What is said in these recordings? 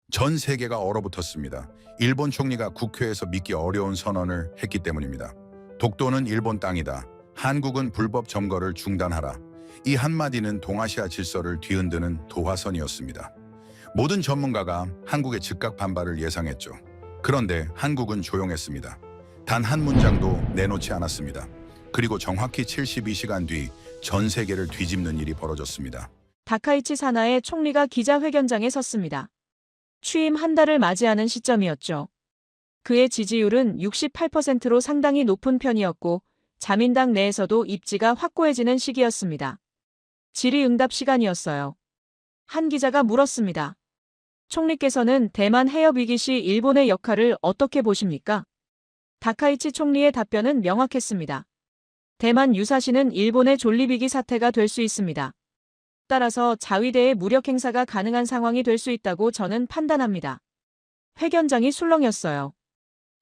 전 세계가 얼어붙었습니다. 일본 총리가 국회에서 믿기 어려운 선언을 했기 때문입니다. 독도는 일본 땅이다. 한국은 불법 점거를 중단하라. 이 한마디는 동아시아 질서를 뒤흔드는 도화선이었습니다. 모든 전문가가 한국의 즉각 반발을 예상했죠. 그런데 한국은 조용했습니다. 단 한 문장도 내놓지 않았습니다. 그리고 정확히 72시간 뒤 전 세계를 뒤집는 일이 벌어졌습니다. 다카이치 사나에 총리가 기자회견장에 섰습니다. 취임 한 달을 맞이하는 시점이었죠. 그의 지지율은 68%로 상당히 높은 편이었고 자민당 내에서도 입지가 확고해지는 시기였습니다. 질의응답 시간이었어요. 한 기자가 물었습니다. 총리께서는 대만 해협 위기 시 일본의 역할을 어떻게 보십니까? 다카이치 총리의 답변은 명확했습니다. 대만 유사시는 일본의 존립위기 사태가 될 수 있습니다. 따라서 자위대의 무력 행사가 가능한 상황이 될 수 있다고 저는 판단합니다. 회견장이 술렁였어요.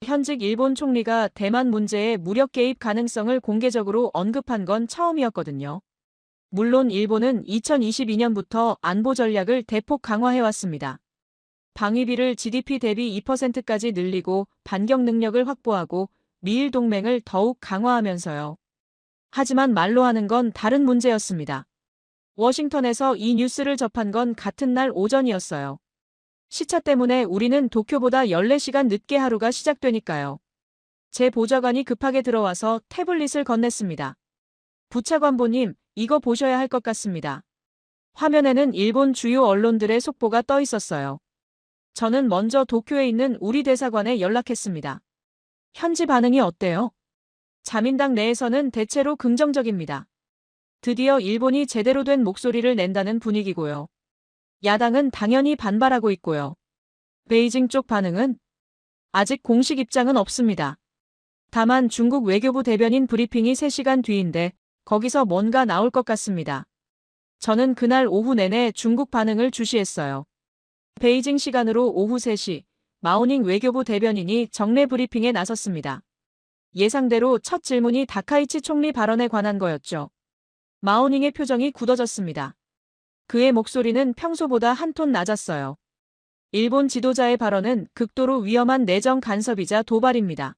현직 일본 총리가 대만 문제의 무력 개입 가능성을 공개적으로 언급한 건 처음이었거든요. 물론 일본은 2022년부터 안보 전략을 대폭 강화해왔습니다. 방위비를 GDP 대비 2%까지 늘리고 반격 능력을 확보하고 미일 동맹을 더욱 강화하면서요. 하지만 말로 하는 건 다른 문제였습니다. 워싱턴에서 이 뉴스를 접한 건 같은 날 오전이었어요. 시차 때문에 우리는 도쿄보다 14시간 늦게 하루가 시작되니까요. 제 보좌관이 급하게 들어와서 태블릿을 건넸습니다. 부차관보님, 이거 보셔야 할 것 같습니다. 화면에는 일본 주요 언론들의 속보가 떠 있었어요. 저는 먼저 도쿄에 있는 우리 대사관에 연락했습니다. 현지 반응이 어때요? 자민당 내에서는 대체로 긍정적입니다. 드디어 일본이 제대로 된 목소리를 낸다는 분위기고요. 야당은 당연히 반발하고 있고요. 베이징 쪽 반응은? 아직 공식 입장은 없습니다. 다만 중국 외교부 대변인 브리핑이 3시간 뒤인데 거기서 뭔가 나올 것 같습니다. 저는 그날 오후 내내 중국 반응을 주시했어요. 베이징 시간으로 오후 3시, 마오닝 외교부 대변인이 정례 브리핑에 나섰습니다. 예상대로 첫 질문이 다카이치 총리 발언에 관한 거였죠. 마오닝의 표정이 굳어졌습니다. 그의 목소리는 평소보다 한 톤 낮았어요. 일본 지도자의 발언은 극도로 위험한 내정 간섭이자 도발입니다.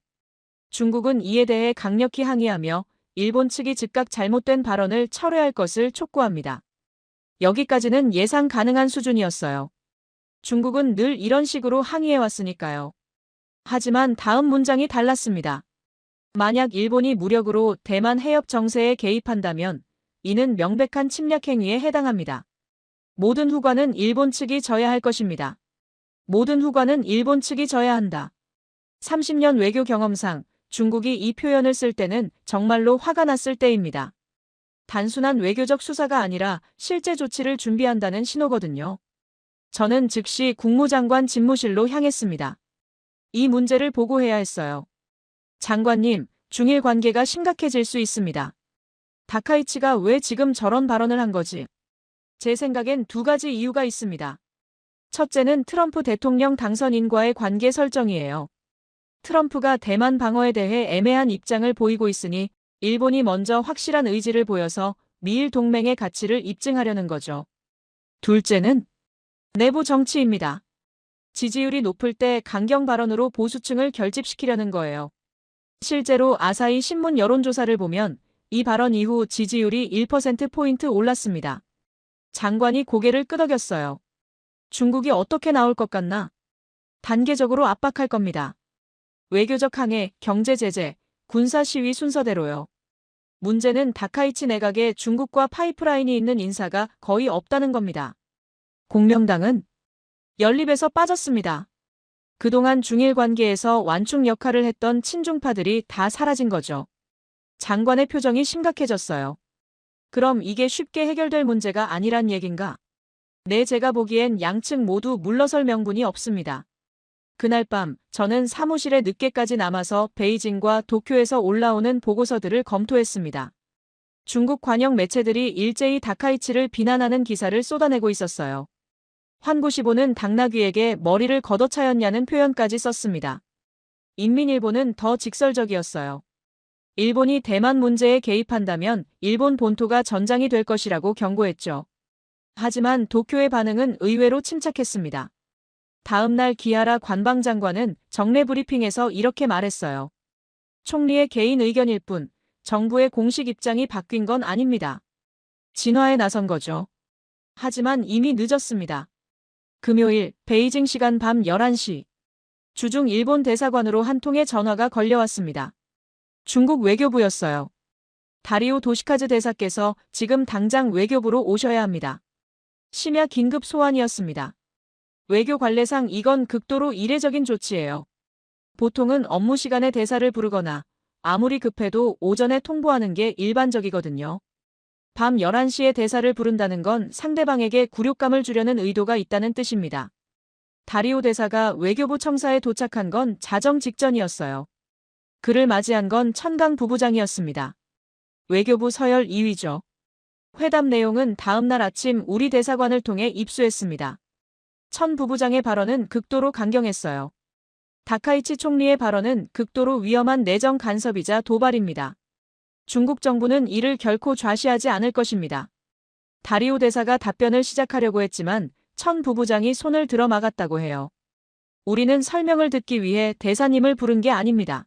중국은 이에 대해 강력히 항의하며 일본 측이 즉각 잘못된 발언을 철회할 것을 촉구합니다. 여기까지는 예상 가능한 수준이었어요. 중국은 늘 이런 식으로 항의해왔으니까요. 하지만 다음 문장이 달랐습니다. 만약 일본이 무력으로 대만 해협 정세에 개입한다면 이는 명백한 침략 행위에 해당합니다. 모든 후과는 일본 측이 져야 할 것입니다. 모든 후과는 일본 측이 져야 한다. 30년 외교 경험상 중국이 이 표현을 쓸 때는 정말로 화가 났을 때입니다. 단순한 외교적 수사가 아니라 실제 조치를 준비한다는 신호거든요. 저는 즉시 국무장관 집무실로 향했습니다. 이 문제를 보고해야 했어요. 장관님, 중일 관계가 심각해질 수 있습니다. 다카이치가 왜 지금 저런 발언을 한 거지? 제 생각엔 2가지 이유가 있습니다. 첫째는 트럼프 대통령 당선인과의 관계 설정이에요. 트럼프가 대만 방어에 대해 애매한 입장을 보이고 있으니 일본이 먼저 확실한 의지를 보여서 미일 동맹의 가치를 입증하려는 거죠. 둘째는 내부 정치입니다. 지지율이 높을 때 강경 발언으로 보수층을 결집시키려는 거예요. 실제로 아사히 신문 여론조사를 보면 이 발언 이후 지지율이 1%포인트 올랐습니다. 장관이 고개를 끄덕였어요. 중국이 어떻게 나올 것 같나? 단계적으로 압박할 겁니다. 외교적 항해, 경제 제재, 군사 시위 순서대로요. 문제는 다카이치 내각에 중국과 파이프라인이 있는 인사가 거의 없다는 겁니다. 공명당은 연립에서 빠졌습니다. 그동안 중일 관계에서 완충 역할을 했던 친중파들이 다 사라진 거죠. 장관의 표정이 심각해졌어요. 그럼 이게 쉽게 해결될 문제가 아니란 얘긴가? 네, 제가 보기엔 양측 모두 물러설 명분이 없습니다. 그날 밤 저는 사무실에 늦게까지 남아서 베이징과 도쿄에서 올라오는 보고서들을 검토했습니다. 중국 관영 매체들이 일제히 다카이치를 비난하는 기사를 쏟아내고 있었어요. 환구시보는 당나귀에게 머리를 걷어차였냐는 표현까지 썼습니다. 인민일보는 더 직설적이었어요. 일본이 대만 문제에 개입한다면 일본 본토가 전장이 될 것이라고 경고했죠. 하지만 도쿄의 반응은 의외로 침착했습니다. 다음 날 기하라 관방장관은 정례 브리핑에서 이렇게 말했어요. 총리의 개인 의견일 뿐 정부의 공식 입장이 바뀐 건 아닙니다. 진화에 나선 거죠. 하지만 이미 늦었습니다. 금요일 베이징 시간 밤 11시. 주중 일본 대사관으로 한 통의 전화가 걸려왔습니다. 중국 외교부였어요. 다리오 도시카즈 대사께서 지금 당장 외교부로 오셔야 합니다. 심야 긴급 소환이었습니다. 외교 관례상 이건 극도로 이례적인 조치예요. 보통은 업무 시간에 대사를 부르거나 아무리 급해도 오전에 통보하는 게 일반적이거든요. 밤 11시에 대사를 부른다는 건 상대방에게 굴욕감을 주려는 의도가 있다는 뜻입니다. 다리오 대사가 외교부 청사에 도착한 건 자정 직전이었어요. 그를 맞이한 건 천강 부부장이었습니다. 외교부 서열 2위죠. 회담 내용은 다음 날 아침 우리 대사관을 통해 입수했습니다. 천 부부장의 발언은 극도로 강경했어요. 다카이치 총리의 발언은 극도로 위험한 내정 간섭이자 도발입니다. 중국 정부는 이를 결코 좌시하지 않을 것입니다. 다리오 대사가 답변을 시작하려고 했지만 천 부부장이 손을 들어 막았다고 해요. 우리는 설명을 듣기 위해 대사님을 부른 게 아닙니다.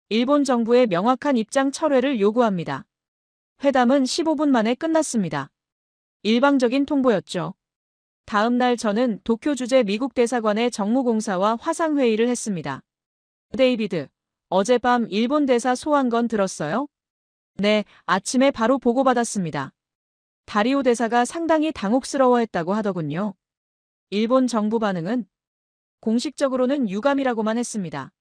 일본 정부의 명확한 입장 철회를 요구합니다. 회담은 15분 만에 끝났습니다. 일방적인 통보였죠. 다음 날 저는 도쿄 주재 미국 대사관의 정무공사와 화상회의를 했습니다. 데이비드, 어젯밤 일본 대사 소환 건 들었어요? 네, 아침에 바로 보고받았습니다. 다리오 대사가 상당히 당혹스러워했다고 하더군요. 일본 정부 반응은 공식적으로는 유감이라고만 했습니다.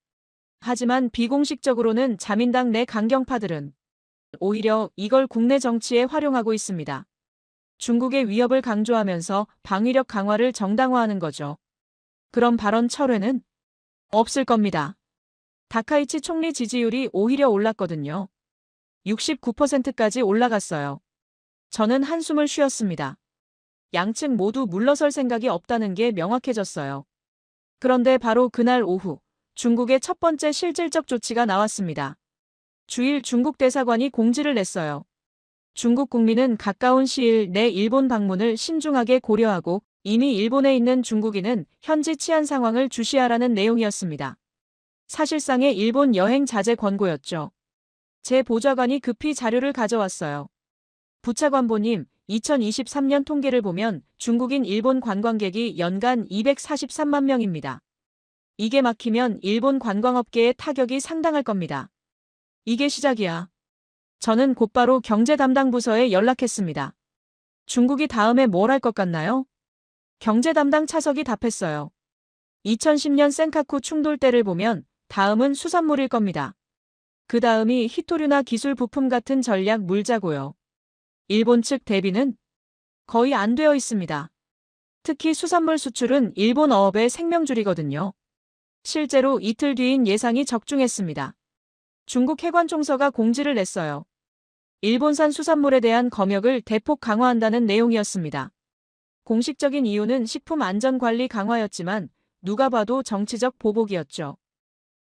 하지만 비공식적으로는 자민당 내 강경파들은 오히려 이걸 국내 정치에 활용하고 있습니다. 중국의 위협을 강조하면서 방위력 강화를 정당화하는 거죠. 그럼 발언 철회는 없을 겁니다. 다카이치 총리 지지율이 오히려 올랐거든요. 69%까지 올라갔어요. 저는 한숨을 쉬었습니다. 양측 모두 물러설 생각이 없다는 게 명확해졌어요. 그런데 바로 그날 오후 중국의 첫 번째 실질적 조치가 나왔습니다. 주일 중국 대사관이 공지를 냈어요. 중국 국민은 가까운 시일 내 일본 방문을 신중하게 고려하고 이미 일본에 있는 중국인은 현지 치안 상황을 주시하라는 내용이었습니다. 사실상의 일본 여행 자제 권고였죠. 제 보좌관이 급히 자료를 가져왔어요. 부차관보님, 2023년 통계를 보면 중국인 일본 관광객이 연간 243만 명입니다. 이게 막히면 일본 관광업계에 타격이 상당할 겁니다. 이게 시작이야. 저는 곧바로 경제 담당 부서에 연락했습니다. 중국이 다음에 뭘 할 것 같나요? 경제 담당 차석이 답했어요. 2010년 센카쿠 충돌 때를 보면 다음은 수산물일 겁니다. 그 다음이 히토류나 기술 부품 같은 전략 물자고요. 일본 측 대비는 거의 안 되어 있습니다. 특히 수산물 수출은 일본 어업의 생명줄이거든요. 실제로 이틀 뒤인 예상이 적중했습니다. 중국 해관총서가 공지를 냈어요. 일본산 수산물에 대한 검역을 대폭 강화한다는 내용이었습니다. 공식적인 이유는 식품안전관리 강화였지만 누가 봐도 정치적 보복이었죠.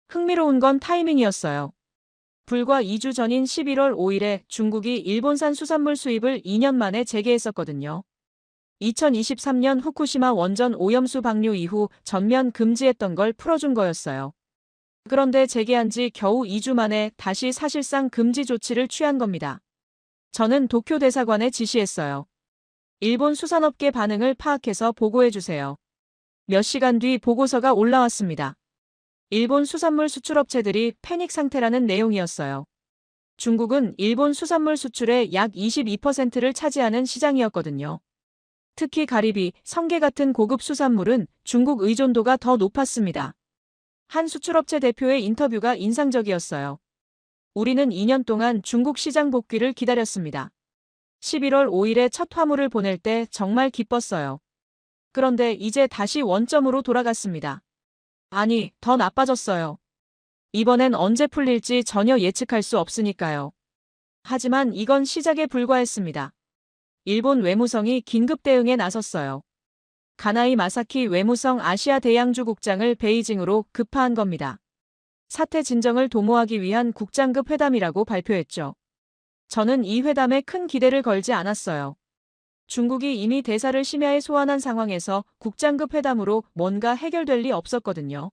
흥미로운 건 타이밍이었어요. 불과 2주 전인 11월 5일에 중국이 일본산 수산물 수입을 2년 만에 재개했었거든요. 2023년 후쿠시마 원전 오염수 방류 이후 전면 금지했던 걸 풀어준 거였어요. 그런데 재개한 지 겨우 2주 만에 다시 사실상 금지 조치를 취한 겁니다. 저는 도쿄 대사관에 지시했어요. 일본 수산업계 반응을 파악해서 보고해주세요. 몇 시간 뒤 보고서가 올라왔습니다. 일본 수산물 수출업체들이 패닉 상태라는 내용이었어요. 중국은 일본 수산물 수출의 약 22%를 차지하는 시장이었거든요. 특히 가리비, 성게 같은 고급 수산물은 중국 의존도가 더 높았습니다. 한 수출업체 대표의 인터뷰가 인상적이었어요. 우리는 2년 동안 중국 시장 복귀를 기다렸습니다. 11월 5일에 첫 화물을 보낼 때 정말 기뻤어요. 그런데 이제 다시 원점으로 돌아갔습니다. 아니, 더 나빠졌어요. 이번엔 언제 풀릴지 전혀 예측할 수 없으니까요. 하지만 이건 시작에 불과했습니다. 일본 외무성이 긴급 대응에 나섰어요. 가나이 마사키 외무성 아시아 대양주 국장을 베이징으로 급파한 겁니다. 사태 진정을 도모하기 위한 국장급 회담이라고 발표했죠. 저는 이 회담에 큰 기대를 걸지 않았어요. 중국이 이미 대사를 심야에 소환한 상황에서 국장급 회담으로 뭔가 해결될 리 없었거든요.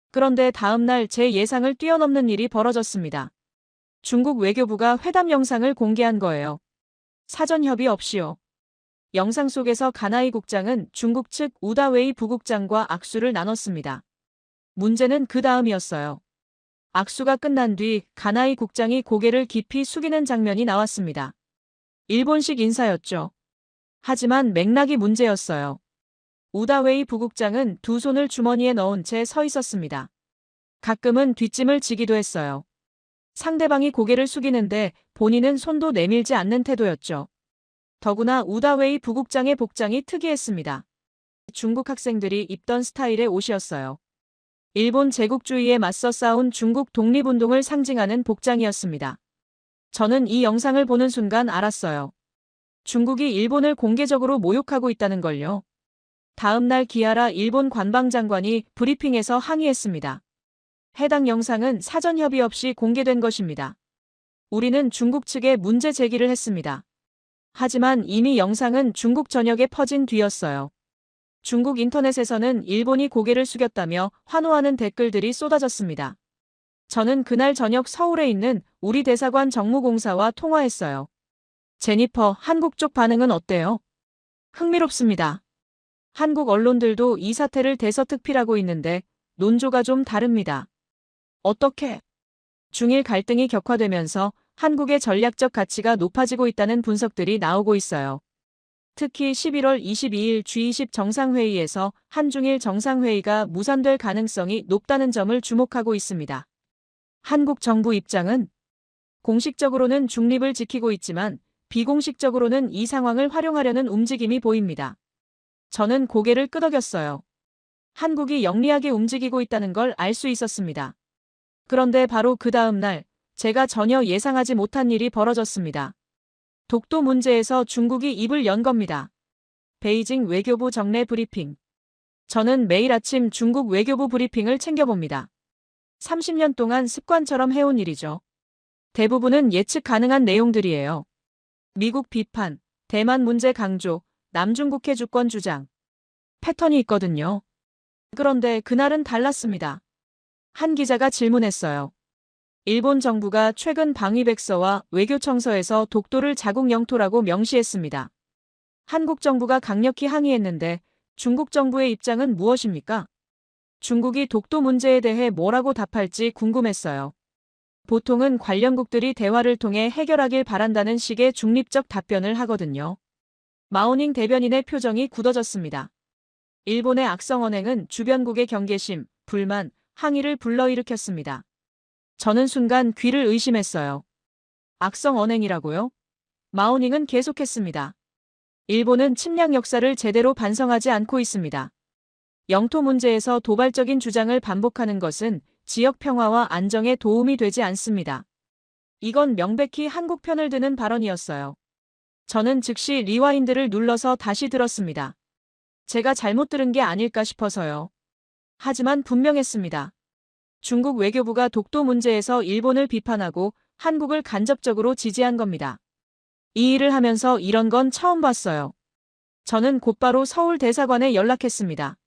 그런데 다음 날 제 예상을 뛰어넘는 일이 벌어졌습니다. 중국 외교부가 회담 영상을 공개한 거예요. 사전 협의 없이요. 영상 속에서 가나이 국장은 중국 측 우다웨이 부국장과 악수를 나눴습니다. 문제는 그 다음이었어요. 악수가 끝난 뒤 가나이 국장이 고개를 깊이 숙이는 장면이 나왔습니다. 일본식 인사였죠. 하지만 맥락이 문제였어요. 우다웨이 부국장은 두 손을 주머니에 넣은 채 서 있었습니다. 가끔은 뒷짐을 지기도 했어요. 상대방이 고개를 숙이는데 본인은 손도 내밀지 않는 태도였죠. 더구나 우다웨이 부국장의 복장이 특이했습니다. 중국 학생들이 입던 스타일의 옷이었어요. 일본 제국주의에 맞서 싸운 중국 독립운동을 상징하는 복장이었습니다. 저는 이 영상을 보는 순간 알았어요. 중국이 일본을 공개적으로 모욕하고 있다는 걸요. 다음 날 기아라 일본 관방장관이 브리핑에서 항의했습니다. 해당 영상은 사전 협의 없이 공개된 것입니다. 우리는 중국 측에 문제 제기를 했습니다. 하지만 이미 영상은 중국 전역에 퍼진 뒤였어요. 중국 인터넷에서는 일본이 고개를 숙였다며 환호하는 댓글들이 쏟아졌습니다. 저는 그날 저녁 서울에 있는 우리 대사관 정무공사와 통화했어요. 제니퍼, 한국 쪽 반응은 어때요? 흥미롭습니다. 한국 언론들도 이 사태를 대서특필하고 있는데 논조가 좀 다릅니다. 어떻게? 중일 갈등이 격화되면서 한국의 전략적 가치가 높아지고 있다는 분석들이 나오고 있어요. 특히 11월 22일 G20 정상회의에서 한중일 정상회의가 무산될 가능성이 높다는 점을 주목하고 있습니다. 한국 정부 입장은 공식적으로는 중립을 지키고 있지만 비공식적으로는 이 상황을 활용하려는 움직임이 보입니다. 저는 고개를 끄덕였어요. 한국이 영리하게 움직이고 있다는 걸 알 수 있었습니다. 그런데 바로 그 다음 날 제가 전혀 예상하지 못한 일이 벌어졌습니다. 독도 문제에서 중국이 입을 연 겁니다. 베이징 외교부 정례 브리핑. 저는 매일 아침 중국 외교부 브리핑을 챙겨봅니다. 30년 동안 습관처럼 해온 일이죠. 대부분은 예측 가능한 내용들이에요. 미국 비판, 대만 문제 강조, 남중국해 주권 주장. 패턴이 있거든요. 그런데 그날은 달랐습니다. 한 기자가 질문했어요. 일본 정부가 최근 방위백서와 외교청서에서 독도를 자국 영토라고 명시했습니다. 한국 정부가 강력히 항의했는데 중국 정부의 입장은 무엇입니까? 중국이 독도 문제에 대해 뭐라고 답할지 궁금했어요. 보통은 관련국들이 대화를 통해 해결하길 바란다는 식의 중립적 답변을 하거든요. 마오닝 대변인의 표정이 굳어졌습니다. 일본의 악성 언행은 주변국의 경계심, 불만, 항의를 불러일으켰습니다. 저는 순간 귀를 의심했어요. 악성 언행이라고요? 마오닝은 계속했습니다. 일본은 침략 역사를 제대로 반성하지 않고 있습니다. 영토 문제에서 도발적인 주장을 반복하는 것은 지역 평화와 안정에 도움이 되지 않습니다. 이건 명백히 한국 편을 드는 발언이었어요. 저는 즉시 리와인드를 눌러서 다시 들었습니다. 제가 잘못 들은 게 아닐까 싶어서요. 하지만 분명했습니다. 중국 외교부가 독도 문제에서 일본을 비판하고 한국을 간접적으로 지지한 겁니다. 이 일을 하면서 이런 건 처음 봤어요. 저는 곧바로 서울 대사관에 연락했습니다.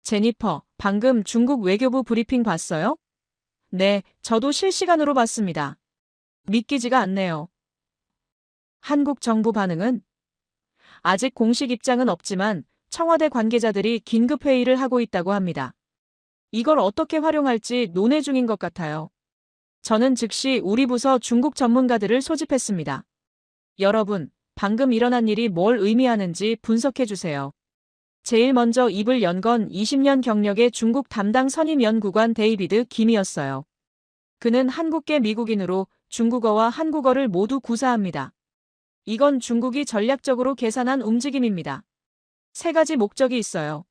제니퍼, 방금 중국 외교부 브리핑 봤어요? 네, 저도 실시간으로 봤습니다. 믿기지가 않네요. 한국 정부 반응은? 아직 공식 입장은 없지만 청와대 관계자들이 긴급 회의를 하고 있다고 합니다. 이걸 어떻게 활용할지 논의 중인 것 같아요. 저는 즉시 우리 부서 중국 전문가들을 소집했습니다. 여러분, 방금 일어난 일이 뭘 의미하는지 분석해 주세요. 제일 먼저 입을 연 건 20년 경력의 중국 담당 선임 연구관 데이비드 김이었어요. 그는 한국계 미국인으로 중국어와 한국어를 모두 구사합니다. 이건 중국이 전략적으로 계산한 움직임입니다. 세 가지 목적이 있어요.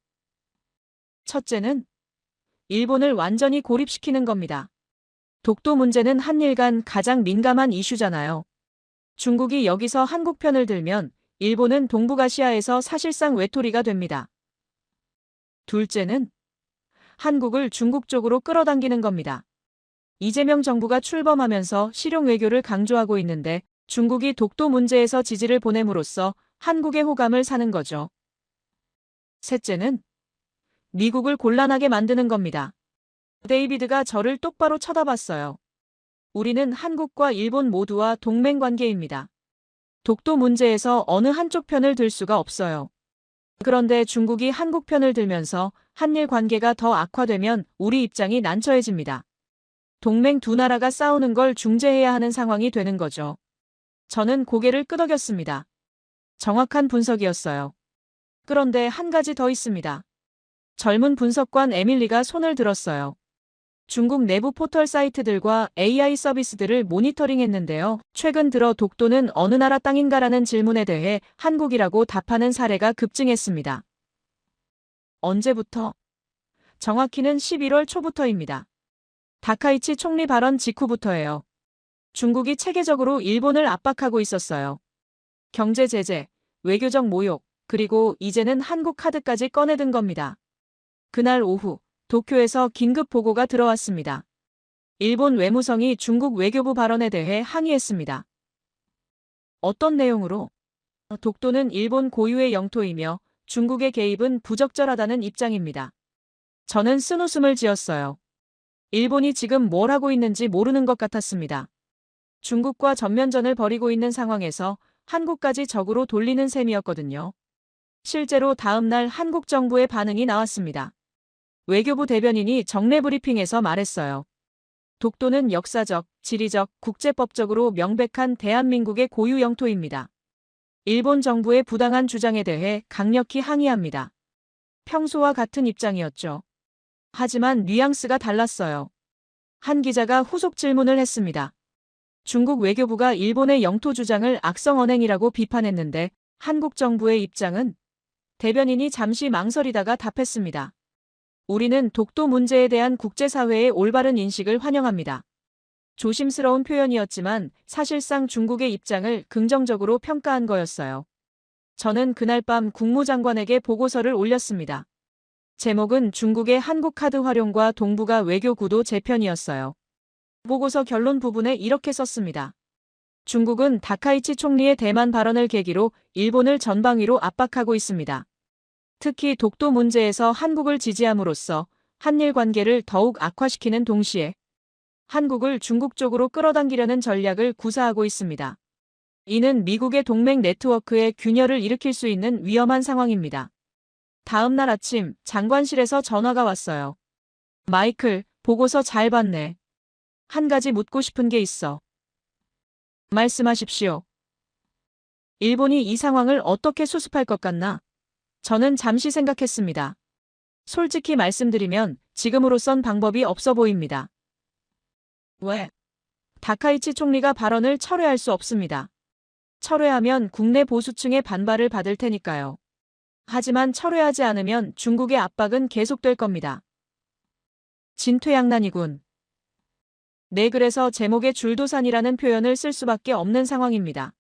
첫째는 일본을 완전히 고립시키는 겁니다. 독도 문제는 한일 간 가장 민감한 이슈잖아요. 중국이 여기서 한국 편을 들면 일본은 동북아시아에서 사실상 외톨이가 됩니다. 둘째는 한국을 중국 쪽으로 끌어당기는 겁니다. 이재명 정부가 출범하면서 실용 외교를 강조하고 있는데 중국이 독도 문제에서 지지를 보냄으로써 한국의 호감을 사는 거죠. 셋째는 미국을 곤란하게 만드는 겁니다. 데이비드가 저를 똑바로 쳐다봤어요. 우리는 한국과 일본 모두와 동맹 관계입니다. 독도 문제에서 어느 한쪽 편을 들 수가 없어요. 그런데 중국이 한국 편을 들면서 한일 관계가 더 악화되면 우리 입장이 난처해집니다. 동맹 두 나라가 싸우는 걸 중재해야 하는 상황이 되는 거죠. 저는 고개를 끄덕였습니다. 정확한 분석이었어요. 그런데 한 가지 더 있습니다. 젊은 분석관 에밀리가 손을 들었어요. 중국 내부 포털 사이트들과 AI 서비스들을 모니터링했는데요. 최근 들어 독도는 어느 나라 땅인가라는 질문에 대해 한국이라고 답하는 사례가 급증했습니다. 언제부터? 정확히는 11월 초부터입니다. 다카이치 총리 발언 직후부터예요. 중국이 체계적으로 일본을 압박하고 있었어요. 경제 제재, 외교적 모욕, 그리고 이제는 한국 카드까지 꺼내든 겁니다. 그날 오후 도쿄에서 긴급 보고가 들어왔습니다. 일본 외무성이 중국 외교부 발언에 대해 항의했습니다. 어떤 내용으로? 독도는 일본 고유의 영토이며 중국의 개입은 부적절하다는 입장입니다. 저는 쓴웃음을 지었어요. 일본이 지금 뭘 하고 있는지 모르는 것 같았습니다. 중국과 전면전을 벌이고 있는 상황에서 한국까지 적으로 돌리는 셈이었거든요. 실제로 다음 날 한국 정부의 반응이 나왔습니다. 외교부 대변인이 정례 브리핑에서 말했어요. 독도는 역사적, 지리적, 국제법적으로 명백한 대한민국의 고유 영토입니다. 일본 정부의 부당한 주장에 대해 강력히 항의합니다. 평소와 같은 입장이었죠. 하지만 뉘앙스가 달랐어요. 한 기자가 후속 질문을 했습니다. 중국 외교부가 일본의 영토 주장을 악성 언행이라고 비판했는데 한국 정부의 입장은? 대변인이 잠시 망설이다가 답했습니다. 우리는 독도 문제에 대한 국제사회의 올바른 인식을 환영합니다. 조심스러운 표현이었지만 사실상 중국의 입장을 긍정적으로 평가한 거였어요. 저는 그날 밤 국무장관에게 보고서를 올렸습니다. 제목은 중국의 한국 카드 활용과 동북아 외교 구도 재편이었어요. 보고서 결론 부분에 이렇게 썼습니다. 중국은 다카이치 총리의 대만 발언을 계기로 일본을 전방위로 압박하고 있습니다. 특히 독도 문제에서 한국을 지지함으로써 한일 관계를 더욱 악화시키는 동시에 한국을 중국 쪽으로 끌어당기려는 전략을 구사하고 있습니다. 이는 미국의 동맹 네트워크에 균열을 일으킬 수 있는 위험한 상황입니다. 다음 날 아침 장관실에서 전화가 왔어요. 마이클, 보고서 잘 봤네. 한 가지 묻고 싶은 게 있어. 말씀하십시오. 일본이 이 상황을 어떻게 수습할 것 같나? 저는 잠시 생각했습니다. 솔직히 말씀드리면 지금으로선 방법이 없어 보입니다. 왜? 다카이치 총리가 발언을 철회할 수 없습니다. 철회하면 국내 보수층의 반발을 받을 테니까요. 하지만 철회하지 않으면 중국의 압박은 계속될 겁니다. 진퇴양난이군. 네, 그래서 제목에 줄도산이라는 표현을 쓸 수밖에 없는 상황입니다.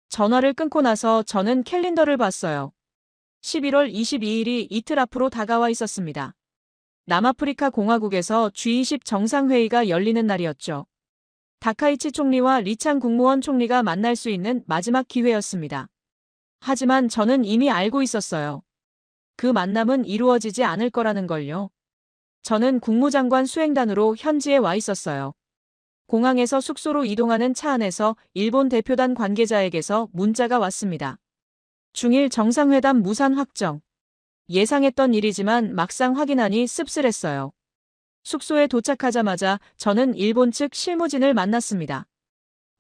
전화를 끊고 나서 저는 캘린더를 봤어요. 11월 22일이 이틀 앞으로 다가와 있었습니다. 남아프리카 공화국에서 G20 정상회의가 열리는 날이었죠. 다카이치 총리와 리창 국무원 총리가 만날 수 있는 마지막 기회였습니다. 하지만 저는 이미 알고 있었어요. 그 만남은 이루어지지 않을 거라는 걸요. 저는 국무장관 수행단으로 현지에 와 있었어요. 공항에서 숙소로 이동하는 차 안에서 일본 대표단 관계자에게서 문자가 왔습니다. 중일 정상회담 무산 확정. 예상했던 일이지만 막상 확인하니 씁쓸했어요. 숙소에 도착하자마자 저는 일본 측 실무진을 만났습니다.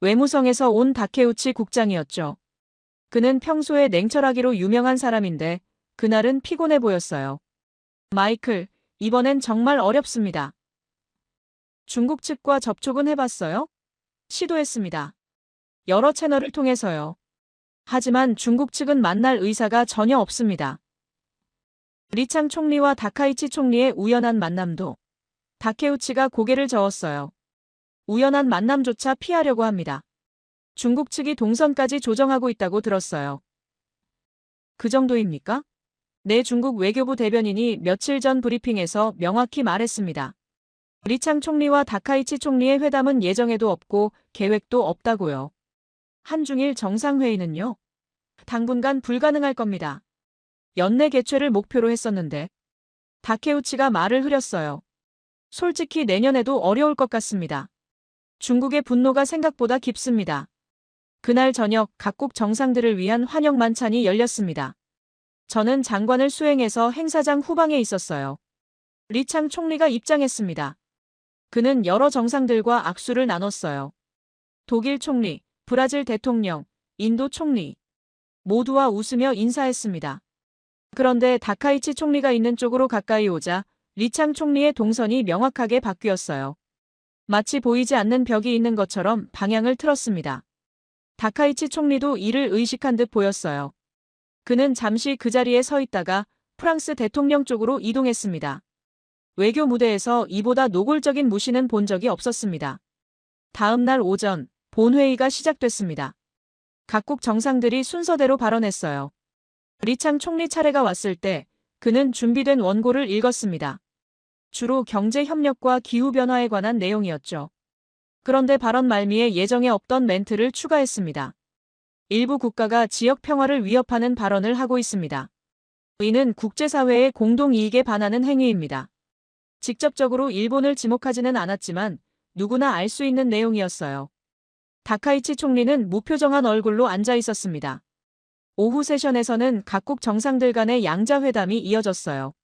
외무성에서 온 다케우치 국장이었죠. 그는 평소에 냉철하기로 유명한 사람인데 그날은 피곤해 보였어요. 마이클, 이번엔 정말 어렵습니다. 중국 측과 접촉은 해봤어요? 시도했습니다. 여러 채널을 통해서요. 하지만 중국 측은 만날 의사가 전혀 없습니다. 리창 총리와 다카이치 총리의 우연한 만남도 다케우치가 고개를 저었어요. 우연한 만남조차 피하려고 합니다. 중국 측이 동선까지 조정하고 있다고 들었어요. 그 정도입니까? 네, 중국 외교부 대변인이 며칠 전 브리핑에서 명확히 말했습니다. 리창 총리와 다카이치 총리의 회담은 예정에도 없고 계획도 없다고요. 한중일 정상회의는요? 당분간 불가능할 겁니다. 연내 개최를 목표로 했었는데. 다케우치가 말을 흐렸어요. 솔직히 내년에도 어려울 것 같습니다. 중국의 분노가 생각보다 깊습니다. 그날 저녁 각국 정상들을 위한 환영 만찬이 열렸습니다. 저는 장관을 수행해서 행사장 후방에 있었어요. 리창 총리가 입장했습니다. 그는 여러 정상들과 악수를 나눴어요. 독일 총리, 브라질 대통령, 인도 총리 모두와 웃으며 인사했습니다. 그런데 다카이치 총리가 있는 쪽으로 가까이 오자 리창 총리의 동선이 명확하게 바뀌었어요. 마치 보이지 않는 벽이 있는 것처럼 방향을 틀었습니다. 다카이치 총리도 이를 의식한 듯 보였어요. 그는 잠시 그 자리에 서 있다가 프랑스 대통령 쪽으로 이동했습니다. 외교 무대에서 이보다 노골적인 무시는 본 적이 없었습니다. 다음 날 오전 본회의가 시작됐습니다. 각국 정상들이 순서대로 발언했어요. 리창 총리 차례가 왔을 때 그는 준비된 원고를 읽었습니다. 주로 경제 협력과 기후변화에 관한 내용이었죠. 그런데 발언 말미에 예정에 없던 멘트를 추가했습니다. 일부 국가가 지역 평화를 위협하는 발언을 하고 있습니다. 이는 국제사회의 공동이익에 반하는 행위입니다. 직접적으로 일본을 지목하지는 않았지만 누구나 알 수 있는 내용이었어요. 다카이치 총리는 무표정한 얼굴로 앉아 있었습니다. 오후 세션에서는 각국 정상들 간의 양자회담이 이어졌어요.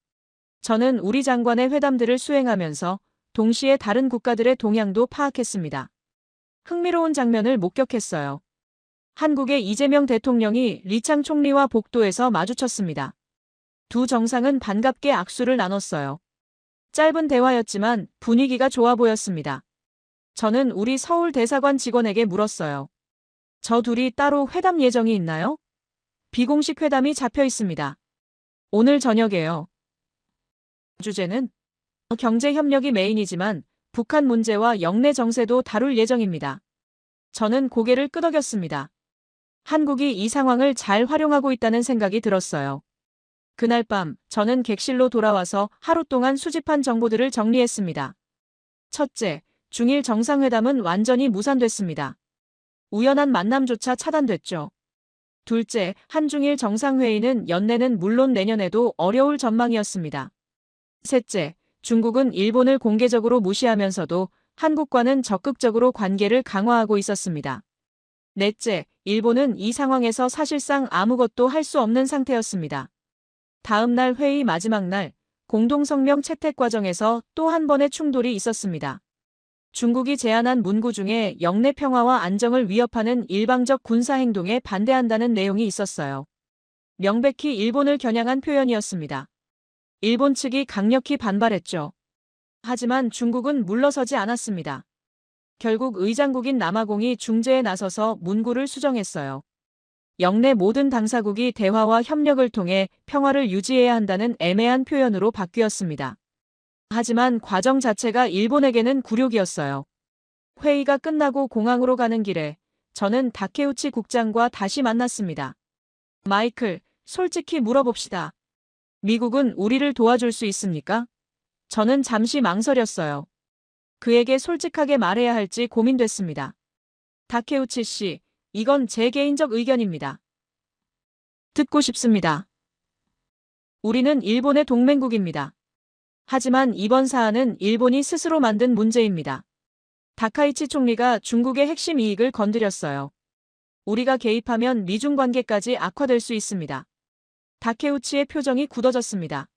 저는 우리 장관의 회담들을 수행하면서 동시에 다른 국가들의 동향도 파악했습니다. 흥미로운 장면을 목격했어요. 한국의 이재명 대통령이 리창 총리와 복도에서 마주쳤습니다. 두 정상은 반갑게 악수를 나눴어요. 짧은 대화였지만 분위기가 좋아 보였습니다. 저는 우리 서울 대사관 직원에게 물었어요. 저 둘이 따로 회담 예정이 있나요? 비공식 회담이 잡혀 있습니다. 오늘 저녁에요. 주제는 경제 협력이 메인이지만 북한 문제와 영내 정세도 다룰 예정입니다. 저는 고개를 끄덕였습니다. 한국이 이 상황을 잘 활용하고 있다는 생각이 들었어요. 그날 밤 저는 객실로 돌아와서 하루 동안 수집한 정보들을 정리했습니다. 첫째, 중일 정상회담은 완전히 무산됐습니다. 우연한 만남조차 차단됐죠. 둘째, 한중일 정상회의는 연내는 물론 내년에도 어려울 전망이었습니다. 셋째, 중국은 일본을 공개적으로 무시하면서도 한국과는 적극적으로 관계를 강화하고 있었습니다. 넷째, 일본은 이 상황에서 사실상 아무것도 할 수 없는 상태였습니다. 다음 날 회의 마지막 날, 공동성명 채택 과정에서 또 한 번의 충돌이 있었습니다. 중국이 제안한 문구 중에 영내 평화와 안정을 위협하는 일방적 군사행동에 반대한다는 내용이 있었어요. 명백히 일본을 겨냥한 표현이었습니다. 일본 측이 강력히 반발했죠. 하지만 중국은 물러서지 않았습니다. 결국 의장국인 남아공이 중재에 나서서 문구를 수정했어요. 영내 모든 당사국이 대화와 협력을 통해 평화를 유지해야 한다는 애매한 표현으로 바뀌었습니다. 하지만 과정 자체가 일본에게는 굴욕이었어요. 회의가 끝나고 공항으로 가는 길에 저는 다케우치 국장과 다시 만났습니다. 마이클, 솔직히 물어봅시다. 미국은 우리를 도와줄 수 있습니까? 저는 잠시 망설였어요. 그에게 솔직하게 말해야 할지 고민됐습니다. 다케우치 씨, 이건 제 개인적 의견입니다. 듣고 싶습니다. 우리는 일본의 동맹국입니다. 하지만 이번 사안은 일본이 스스로 만든 문제입니다. 다카이치 총리가 중국의 핵심 이익을 건드렸어요. 우리가 개입하면 미중 관계까지 악화될 수 있습니다. 다케우치의 표정이 굳어졌습니다.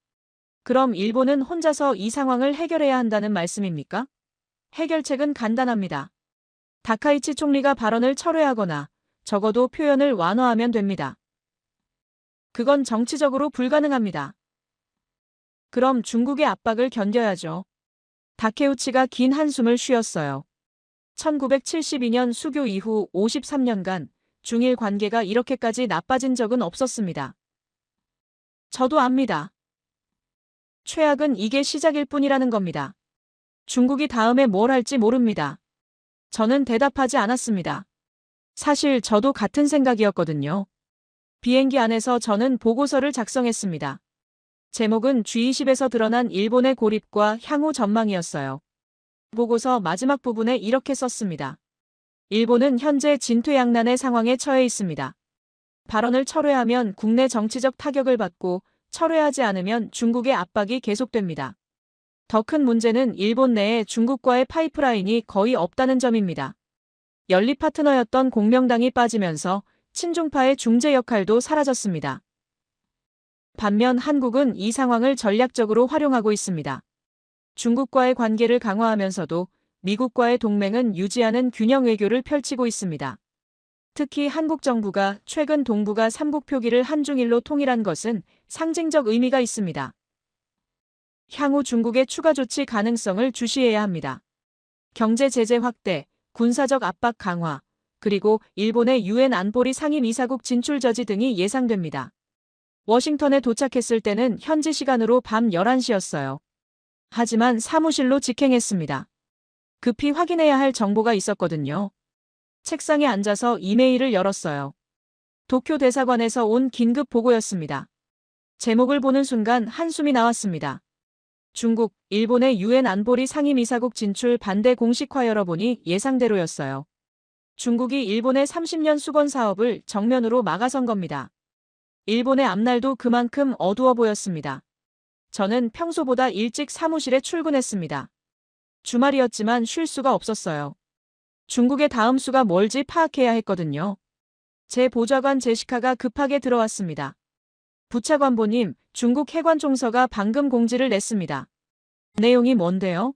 그럼 일본은 혼자서 이 상황을 해결해야 한다는 말씀입니까? 해결책은 간단합니다. 다카이치 총리가 발언을 철회하거나 적어도 표현을 완화하면 됩니다. 그건 정치적으로 불가능합니다. 그럼 중국의 압박을 견뎌야죠. 다케우치가 긴 한숨을 쉬었어요. 1972년 수교 이후 53년간 중일 관계가 이렇게까지 나빠진 적은 없었습니다. 저도 압니다. 최악은 이게 시작일 뿐이라는 겁니다. 중국이 다음에 뭘 할지 모릅니다. 저는 대답하지 않았습니다. 사실 저도 같은 생각이었거든요. 비행기 안에서 저는 보고서를 작성했습니다. 제목은 G20에서 드러난 일본의 고립과 향후 전망이었어요. 보고서 마지막 부분에 이렇게 썼습니다. 일본은 현재 진퇴양난의 상황에 처해 있습니다. 발언을 철회하면 국내 정치적 타격을 받고 철회하지 않으면 중국의 압박이 계속됩니다. 더 큰 문제는 일본 내에 중국과의 파이프라인이 거의 없다는 점입니다. 연립 파트너였던 공명당이 빠지면서 친중파의 중재 역할도 사라졌습니다. 반면 한국은 이 상황을 전략적으로 활용하고 있습니다. 중국과의 관계를 강화하면서도 미국과의 동맹은 유지하는 균형 외교를 펼치고 있습니다. 특히 한국 정부가 최근 동북아 3국 표기를 한중일로 통일한 것은 상징적 의미가 있습니다. 향후 중국의 추가 조치 가능성을 주시해야 합니다. 경제 제재 확대, 군사적 압박 강화, 그리고 일본의 유엔 안보리 상임이사국 진출 저지 등이 예상됩니다. 워싱턴에 도착했을 때는 현지 시간으로 밤 11시였어요. 하지만 사무실로 직행했습니다. 급히 확인해야 할 정보가 있었거든요. 책상에 앉아서 이메일을 열었어요. 도쿄 대사관에서 온 긴급 보고였습니다. 제목을 보는 순간 한숨이 나왔습니다. 중국, 일본의 유엔 안보리 상임이사국 진출 반대 공식화 열어보니 예상대로였어요. 중국이 일본의 30년 수건 사업을 정면으로 막아선 겁니다. 일본의 앞날도 그만큼 어두워 보였습니다. 저는 평소보다 일찍 사무실에 출근했습니다. 주말이었지만 쉴 수가 없었어요. 중국의 다음 수가 뭘지 파악해야 했거든요. 제 보좌관 제시카가 급하게 들어왔습니다. 부차관보님, 중국 해관총서가 방금 공지를 냈습니다. 내용이 뭔데요?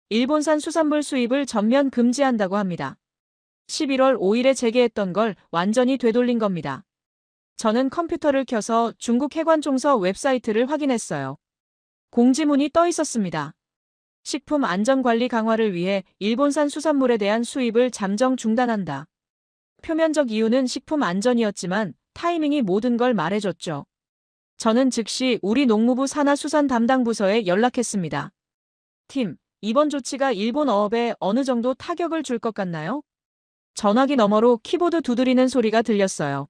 일본산 수산물 수입을 전면 금지한다고 합니다. 11월 5일에 제기했던 걸 완전히 되돌린 겁니다. 저는 컴퓨터를 켜서 중국 해관총서 웹사이트를 확인했어요. 공지문이 떠 있었습니다. 식품 안전관리 강화를 위해 일본산 수산물에 대한 수입을 잠정 중단한다. 표면적 이유는 식품 안전이었지만 타이밍이 모든 걸 말해줬죠. 저는 즉시 우리 농무부 산하수산 담당 부서에 연락했습니다. 팀, 이번 조치가 일본 어업에 어느 정도 타격을 줄 것 같나요? 전화기 너머로 키보드 두드리는 소리가 들렸어요.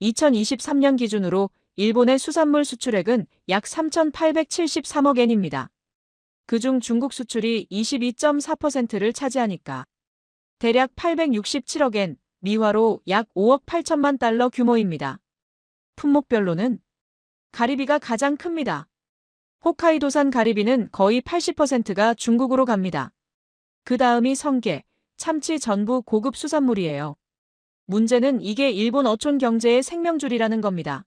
2023년 기준으로 일본의 수산물 수출액은 약 3,873억 엔입니다. 그중 중국 수출이 22.4%를 차지하니까 대략 867억 엔, 미화로 약 5억 8천만 달러 규모입니다. 품목별로는 가리비가 가장 큽니다. 홋카이도산 가리비는 거의 80%가 중국으로 갑니다. 그 다음이 성게, 참치 전부 고급 수산물이에요. 문제는 이게 일본 어촌 경제의 생명줄이라는 겁니다.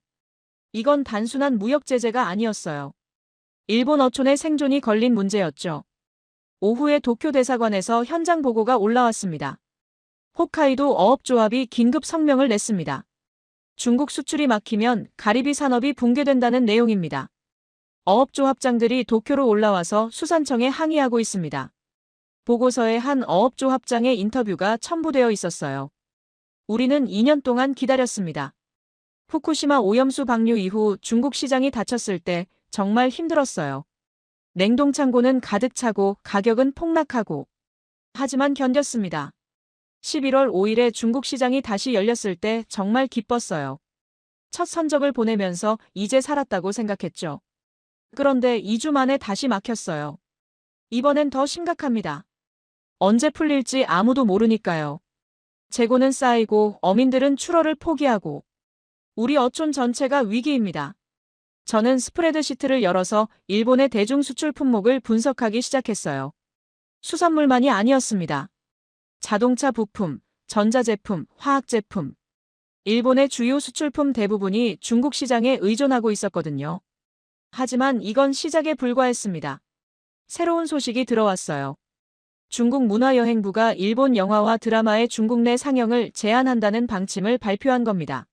이건 단순한 무역 제재가 아니었어요. 일본 어촌의 생존이 걸린 문제였죠. 오후에 도쿄 대사관에서 현장 보고가 올라왔습니다. 홋카이도 어업조합이 긴급 성명을 냈습니다. 중국 수출이 막히면 가리비 산업이 붕괴된다는 내용입니다. 어업조합장들이 도쿄로 올라와서 수산청에 항의하고 있습니다. 보고서에 한 어업조합장의 인터뷰가 첨부되어 있었어요. 우리는 2년 동안 기다렸습니다. 후쿠시마 오염수 방류 이후 중국 시장이 닫혔을 때 정말 힘들었어요. 냉동창고는 가득 차고 가격은 폭락하고. 하지만 견뎠습니다. 11월 5일에 중국 시장이 다시 열렸을 때 정말 기뻤어요. 첫 선적을 보내면서 이제 살았다고 생각했죠. 그런데 2주 만에 다시 막혔어요. 이번엔 더 심각합니다. 언제 풀릴지 아무도 모르니까요. 재고는 쌓이고 어민들은 출하를 포기하고 우리 어촌 전체가 위기입니다. 저는 스프레드 시트를 열어서 일본의 대중 수출 품목을 분석하기 시작했어요. 수산물만이 아니었습니다. 자동차 부품, 전자제품, 화학제품. 일본의 주요 수출품 대부분이 중국 시장에 의존하고 있었거든요. 하지만 이건 시작에 불과했습니다. 새로운 소식이 들어왔어요. 중국 문화여행부가 일본 영화와 드라마의 중국 내 상영을 제한한다는 방침을 발표한 겁니다.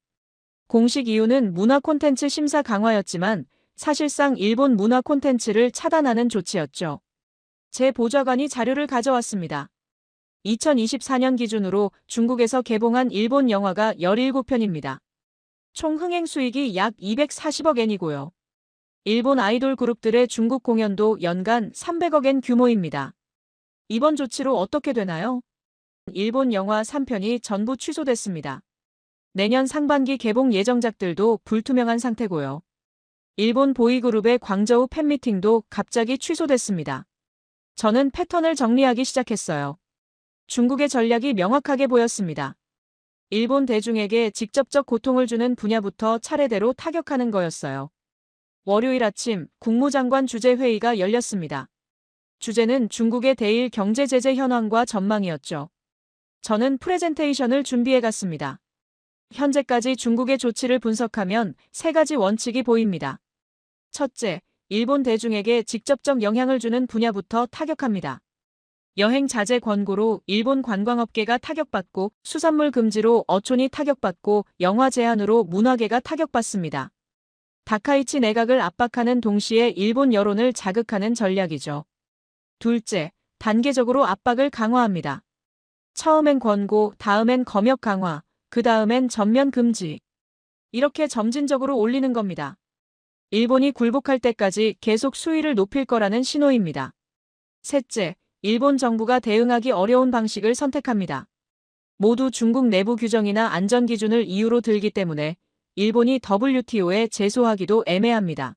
공식 이유는 문화 콘텐츠 심사 강화였지만 사실상 일본 문화 콘텐츠를 차단하는 조치였죠. 제 보좌관이 자료를 가져왔습니다. 2024년 기준으로 중국에서 개봉한 일본 영화가 17편입니다. 총 흥행 수익이 약 240억 엔이고요. 일본 아이돌 그룹들의 중국 공연도 연간 300억 엔 규모입니다. 이번 조치로 어떻게 되나요? 일본 영화 3편이 전부 취소됐습니다. 내년 상반기 개봉 예정작들도 불투명한 상태고요. 일본 보이그룹의 광저우 팬미팅도 갑자기 취소됐습니다. 저는 패턴을 정리하기 시작했어요. 중국의 전략이 명확하게 보였습니다. 일본 대중에게 직접적 고통을 주는 분야부터 차례대로 타격하는 거였어요. 월요일 아침 국무장관 주재회의가 열렸습니다. 주제는 중국의 대일 경제 제재 현황과 전망이었죠. 저는 프레젠테이션을 준비해 갔습니다. 현재까지 중국의 조치를 분석하면 세 가지 원칙이 보입니다. 첫째, 일본 대중에게 직접적 영향을 주는 분야부터 타격합니다. 여행 자제 권고로 일본 관광업계가 타격받고 수산물 금지로 어촌이 타격받고 영화 제한으로 문화계가 타격받습니다. 다카이치 내각을 압박하는 동시에 일본 여론을 자극하는 전략이죠. 둘째, 단계적으로 압박을 강화합니다. 처음엔 권고, 다음엔 검역 강화, 그 다음엔 전면 금지. 이렇게 점진적으로 올리는 겁니다. 일본이 굴복할 때까지 계속 수위를 높일 거라는 신호입니다. 셋째, 일본 정부가 대응하기 어려운 방식을 선택합니다. 모두 중국 내부 규정이나 안전 기준을 이유로 들기 때문에 일본이 WTO에 제소하기도 애매합니다.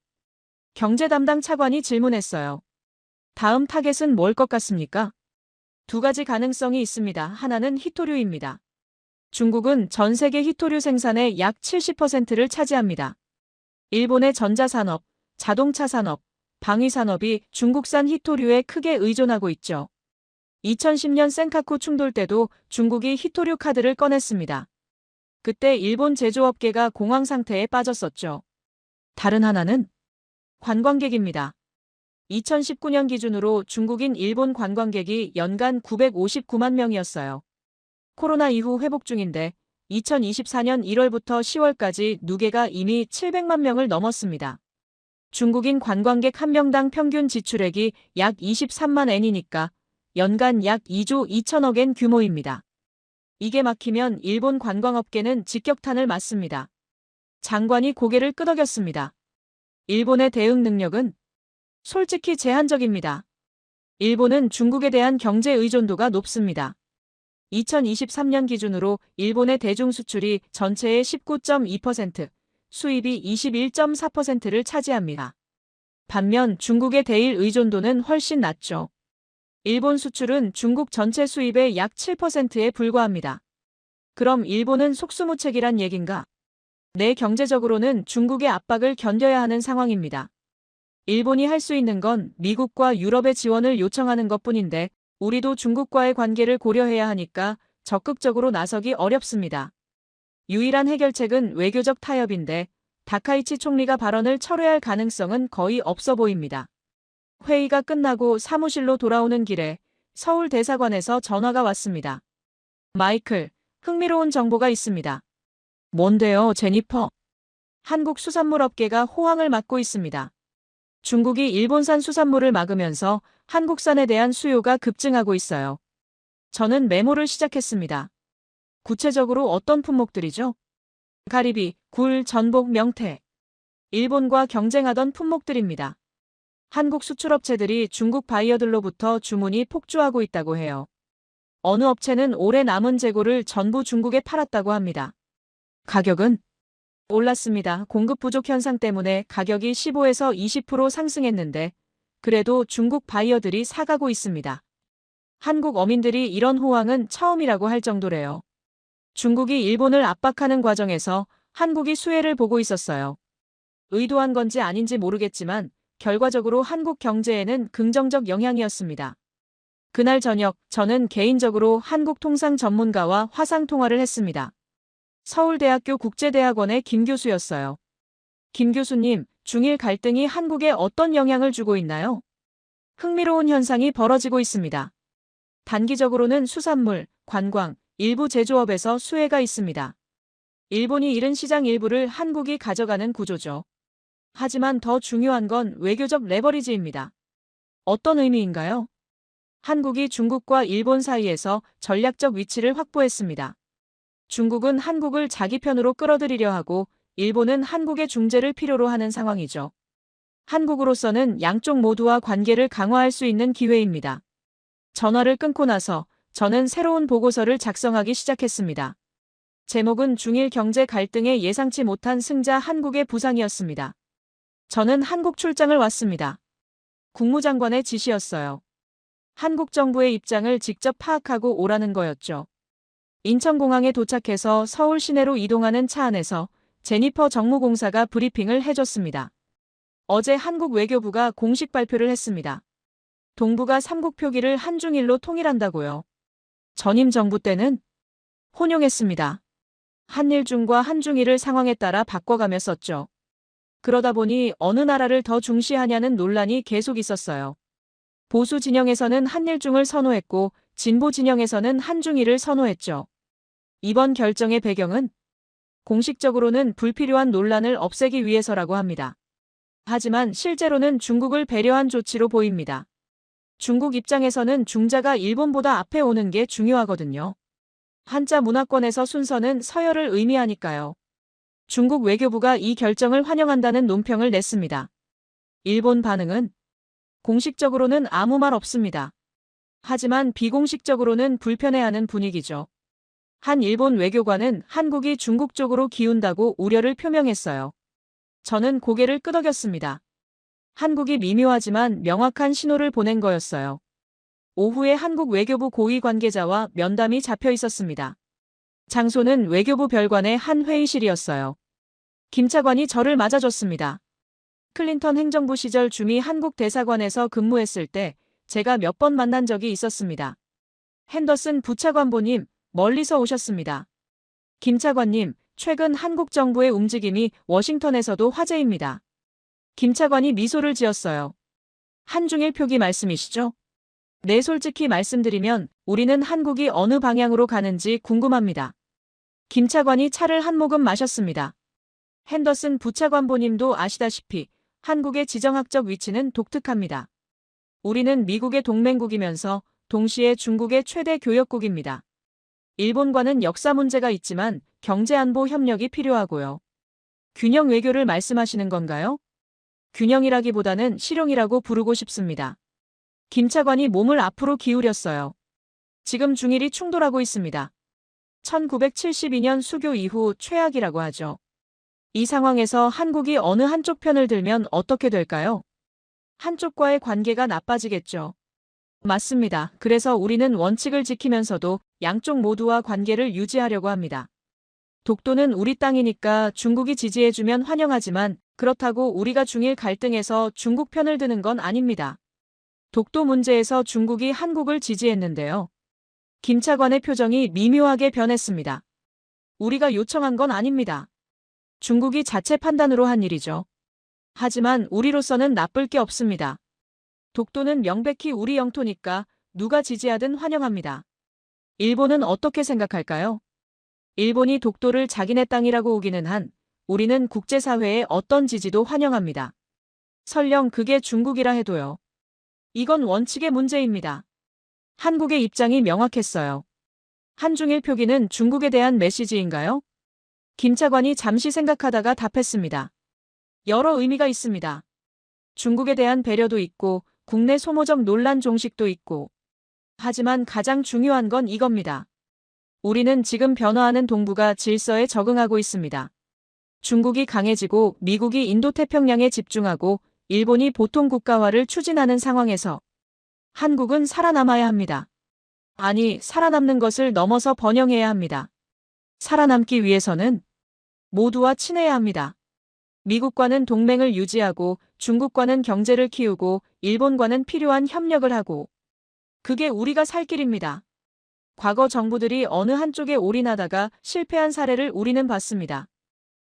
경제 담당 차관이 질문했어요. 다음 타겟은 뭘 것 같습니까? 두 가지 가능성이 있습니다. 하나는 히토류입니다. 중국은 전 세계 히토류 생산의 약 70%를 차지합니다. 일본의 전자산업, 자동차 산업, 방위산업이 중국산 히토류에 크게 의존하고 있죠. 2010년 센카쿠 충돌 때도 중국이 히토류 카드를 꺼냈습니다. 그때 일본 제조업계가 공황 상태에 빠졌었죠. 다른 하나는 관광객입니다. 2019년 기준으로 중국인 일본 관광객이 연간 959만 명이었어요. 코로나 이후 회복 중인데 2024년 1월부터 10월까지 누계가 이미 700만 명을 넘었습니다. 중국인 관광객 한 명당 평균 지출액이 약 23만 엔이니까 연간 약 2조 2천억 엔 규모입니다. 이게 막히면 일본 관광업계는 직격탄을 맞습니다. 장관이 고개를 끄덕였습니다. 일본의 대응 능력은 솔직히 제한적입니다. 일본은 중국에 대한 경제 의존도가 높습니다. 2023년 기준으로 일본의 대중 수출이 전체의 19.2%, 수입이 21.4%를 차지합니다. 반면 중국의 대일 의존도는 훨씬 낮죠. 일본 수출은 중국 전체 수입의 약 7%에 불과합니다. 그럼 일본은 속수무책이란 얘긴가? 네, 경제적으로는 중국의 압박을 견뎌야 하는 상황입니다. 일본이 할 수 있는 건 미국과 유럽의 지원을 요청하는 것뿐인데 우리도 중국과의 관계를 고려해야 하니까 적극적으로 나서기 어렵습니다. 유일한 해결책은 외교적 타협인데 다카이치 총리가 발언을 철회할 가능성은 거의 없어 보입니다. 회의가 끝나고 사무실로 돌아오는 길에 서울 대사관에서 전화가 왔습니다. 마이클, 흥미로운 정보가 있습니다. 뭔데요, 제니퍼? 한국 수산물 업계가 호황을 맞고 있습니다. 중국이 일본산 수산물을 막으면서 한국산에 대한 수요가 급증하고 있어요. 저는 메모를 시작했습니다. 구체적으로 어떤 품목들이죠? 가리비, 굴, 전복, 명태. 일본과 경쟁하던 품목들입니다. 한국 수출업체들이 중국 바이어들로부터 주문이 폭주하고 있다고 해요. 어느 업체는 올해 남은 재고를 전부 중국에 팔았다고 합니다. 가격은 올랐습니다. 공급 부족 현상 때문에 가격이 15에서 20% 상승했는데 그래도 중국 바이어들이 사가고 있습니다. 한국 어민들이 이런 호황은 처음이라고 할 정도래요. 중국이 일본을 압박하는 과정에서 한국이 수혜를 보고 있었어요. 의도한 건지 아닌지 모르겠지만 결과적으로 한국 경제에는 긍정적 영향이었습니다. 그날 저녁 저는 개인적으로 한국 통상 전문가와 화상 통화를 했습니다. 서울대학교 국제대학원의 김 교수였어요. 김 교수님, 중일 갈등이 한국에 어떤 영향을 주고 있나요? 흥미로운 현상이 벌어지고 있습니다. 단기적으로는 수산물, 관광, 일부 제조업에서 수혜가 있습니다. 일본이 잃은 시장 일부를 한국이 가져가는 구조죠. 하지만 더 중요한 건 외교적 레버리지입니다. 어떤 의미인가요? 한국이 중국과 일본 사이에서 전략적 위치를 확보했습니다. 중국은 한국을 자기 편으로 끌어들이려 하고 일본은 한국의 중재를 필요로 하는 상황이죠. 한국으로서는 양쪽 모두와 관계를 강화할 수 있는 기회입니다. 전화를 끊고 나서 저는 새로운 보고서를 작성하기 시작했습니다. 제목은 중일 경제 갈등의 예상치 못한 승자 한국의 부상이었습니다. 저는 한국 출장을 왔습니다. 국무장관의 지시였어요. 한국 정부의 입장을 직접 파악하고 오라는 거였죠. 인천공항에 도착해서 서울 시내로 이동하는 차 안에서 제니퍼 정무공사가 브리핑을 해줬습니다. 어제 한국 외교부가 공식 발표를 했습니다. 동북아 3국 표기를 한중일로 통일한다고요. 전임 정부 때는 혼용했습니다. 한일중과 한중일을 상황에 따라 바꿔가며 썼죠. 그러다 보니 어느 나라를 더 중시하냐는 논란이 계속 있었어요. 보수 진영에서는 한일중을 선호했고 진보 진영에서는 한중일을 선호했죠. 이번 결정의 배경은 공식적으로는 불필요한 논란을 없애기 위해서라고 합니다. 하지만 실제로는 중국을 배려한 조치로 보입니다. 중국 입장에서는 중자가 일본보다 앞에 오는 게 중요하거든요. 한자 문화권에서 순서는 서열을 의미하니까요. 중국 외교부가 이 결정을 환영한다는 논평을 냈습니다. 일본 반응은 공식적으로는 아무 말 없습니다. 하지만 비공식적으로는 불편해하는 분위기죠. 한 일본 외교관은 한국이 중국 쪽으로 기운다고 우려를 표명했어요. 저는 고개를 끄덕였습니다. 한국이 미묘하지만 명확한 신호를 보낸 거였어요. 오후에 한국 외교부 고위 관계자와 면담이 잡혀 있었습니다. 장소는 외교부 별관의 한 회의실이었어요. 김 차관이 저를 맞아줬습니다. 클린턴 행정부 시절 주미 한국 대사관에서 근무했을 때 제가 몇 번 만난 적이 있었습니다. 핸더슨 부차관보님, 멀리서 오셨습니다. 김 차관님, 최근 한국 정부의 움직임이 워싱턴에서도 화제입니다. 김 차관이 미소를 지었어요. 한중일 표기 말씀이시죠? 네, 솔직히 말씀드리면 우리는 한국이 어느 방향으로 가는지 궁금합니다. 김 차관이 차를 한 모금 마셨습니다. 핸더슨 부차관보님도 아시다시피 한국의 지정학적 위치는 독특합니다. 우리는 미국의 동맹국이면서 동시에 중국의 최대 교역국입니다. 일본과는 역사 문제가 있지만 경제안보 협력이 필요하고요. 균형 외교를 말씀하시는 건가요? 균형이라기보다는 실용이라고 부르고 싶습니다. 김 차관이 몸을 앞으로 기울였어요. 지금 중일이 충돌하고 있습니다. 1972년 수교 이후 최악이라고 하죠. 이 상황에서 한국이 어느 한쪽 편을 들면 어떻게 될까요? 한쪽과의 관계가 나빠지겠죠. 맞습니다. 그래서 우리는 원칙을 지키면서도 양쪽 모두와 관계를 유지하려고 합니다. 독도는 우리 땅이니까 중국이 지지해주면 환영하지만 그렇다고 우리가 중일 갈등에서 중국 편을 드는 건 아닙니다. 독도 문제에서 중국이 한국을 지지했는데요. 김 차관의 표정이 미묘하게 변했습니다. 우리가 요청한 건 아닙니다. 중국이 자체 판단으로 한 일이죠. 하지만 우리로서는 나쁠 게 없습니다. 독도는 명백히 우리 영토니까 누가 지지하든 환영합니다. 일본은 어떻게 생각할까요? 일본이 독도를 자기네 땅이라고 오기는 한 우리는 국제사회의 어떤 지지도 환영합니다. 설령 그게 중국이라 해도요. 이건 원칙의 문제입니다. 한국의 입장이 명확했어요. 한중일 표기는 중국에 대한 메시지인가요? 김 차관이 잠시 생각하다가 답했습니다. 여러 의미가 있습니다. 중국에 대한 배려도 있고 국내 소모적 논란 종식도 있고. 하지만 가장 중요한 건 이겁니다. 우리는 지금 변화하는 동북아 질서에 적응하고 있습니다. 중국이 강해지고 미국이 인도태평양에 집중하고 일본이 보통국가화를 추진하는 상황에서 한국은 살아남아야 합니다. 아니, 살아남는 것을 넘어서 번영해야 합니다. 살아남기 위해서는 모두와 친해야 합니다. 미국과는 동맹을 유지하고 중국과는 경제를 키우고 일본과는 필요한 협력을 하고. 그게 우리가 살 길입니다. 과거 정부들이 어느 한쪽에 올인하다가 실패한 사례를 우리는 봤습니다.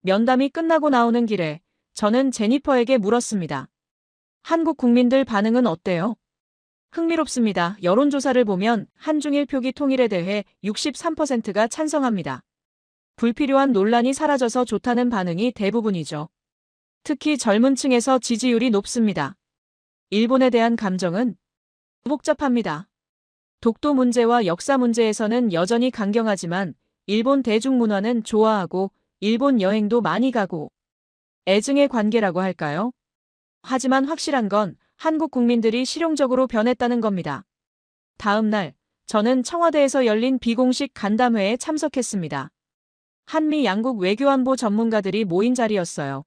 면담이 끝나고 나오는 길에 저는 제니퍼에게 물었습니다. 한국 국민들 반응은 어때요? 흥미롭습니다. 여론조사를 보면 한중일 표기 통일에 대해 63%가 찬성합니다. 불필요한 논란이 사라져서 좋다는 반응이 대부분이죠. 특히 젊은 층에서 지지율이 높습니다. 일본에 대한 감정은 복잡합니다. 독도 문제와 역사 문제에서는 여전히 강경하지만 일본 대중문화는 좋아하고 일본 여행도 많이 가고 애증의 관계라고 할까요? 하지만 확실한 건 한국 국민들이 실용적으로 변했다는 겁니다. 다음 날 저는 청와대에서 열린 비공식 간담회에 참석했습니다. 한미 양국 외교안보 전문가들이 모인 자리였어요.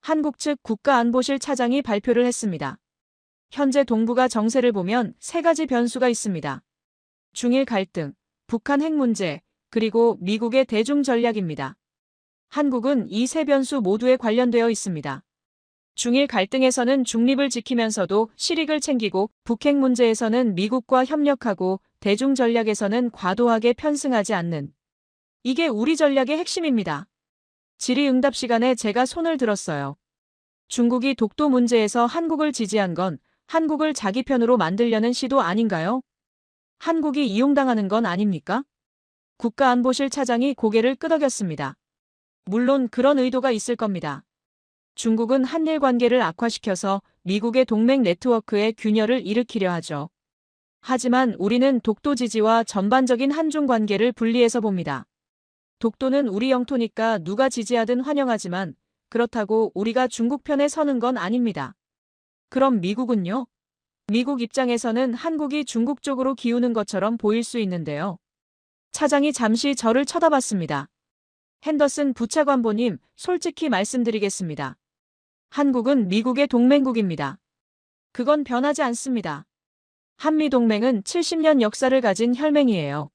한국 측 국가안보실 차장이 발표를 했습니다. 현재 동북아 정세를 보면 세 가지 변수가 있습니다. 중일 갈등, 북한 핵 문제, 그리고 미국의 대중 전략입니다. 한국은 이 세 변수 모두에 관련되어 있습니다. 중일 갈등에서는 중립을 지키면서도 실익을 챙기고 북핵 문제에서는 미국과 협력하고 대중 전략에서는 과도하게 편승하지 않는. 이게 우리 전략의 핵심입니다. 질의응답 시간에 제가 손을 들었어요. 중국이 독도 문제에서 한국을 지지한 건 한국을 자기 편으로 만들려는 시도 아닌가요? 한국이 이용당하는 건 아닙니까? 국가안보실 차장이 고개를 끄덕였습니다. 물론 그런 의도가 있을 겁니다. 중국은 한일 관계를 악화시켜서 미국의 동맹 네트워크에 균열을 일으키려 하죠. 하지만 우리는 독도 지지와 전반적인 한중 관계를 분리해서 봅니다. 독도는 우리 영토니까 누가 지지하든 환영하지만 그렇다고 우리가 중국 편에 서는 건 아닙니다. 그럼 미국은요? 미국 입장에서는 한국이 중국 쪽으로 기우는 것처럼 보일 수 있는데요. 차장이 잠시 저를 쳐다봤습니다. 핸더슨 부차관보님, 솔직히 말씀드리겠습니다. 한국은 미국의 동맹국입니다. 그건 변하지 않습니다. 한미동맹은 70년 역사를 가진 혈맹이에요.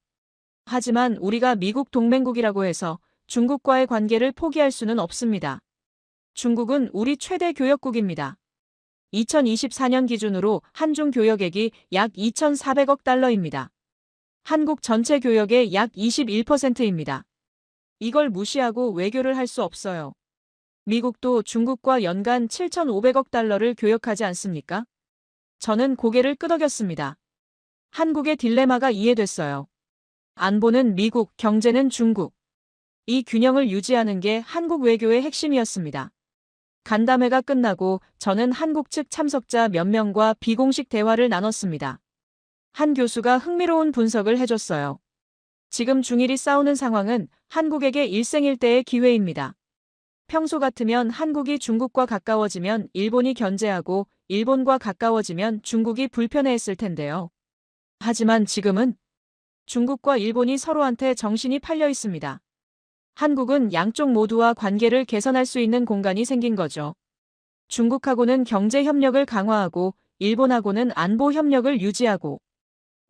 하지만 우리가 미국 동맹국이라고 해서 중국과의 관계를 포기할 수는 없습니다. 중국은 우리 최대 교역국입니다. 2024년 기준으로 한중 교역액이 약 2,400억 달러입니다. 한국 전체 교역의 약 21%입니다. 이걸 무시하고 외교를 할 수 없어요. 미국도 중국과 연간 7,500억 달러를 교역하지 않습니까? 저는 고개를 끄덕였습니다. 한국의 딜레마가 이해됐어요. 안보는 미국, 경제는 중국. 이 균형을 유지하는 게 한국 외교의 핵심이었습니다. 간담회가 끝나고 저는 한국 측 참석자 몇 명과 비공식 대화를 나눴습니다. 한 교수가 흥미로운 분석을 해줬어요. 지금 중일이 싸우는 상황은 한국에게 일생일대의 기회입니다. 평소 같으면 한국이 중국과 가까워지면 일본이 견제하고 일본과 가까워지면 중국이 불편해했을 텐데요. 하지만 지금은 중국과 일본이 서로한테 정신이 팔려 있습니다. 한국은 양쪽 모두와 관계를 개선할 수 있는 공간이 생긴 거죠. 중국하고는 경제 협력을 강화하고 일본하고는 안보 협력을 유지하고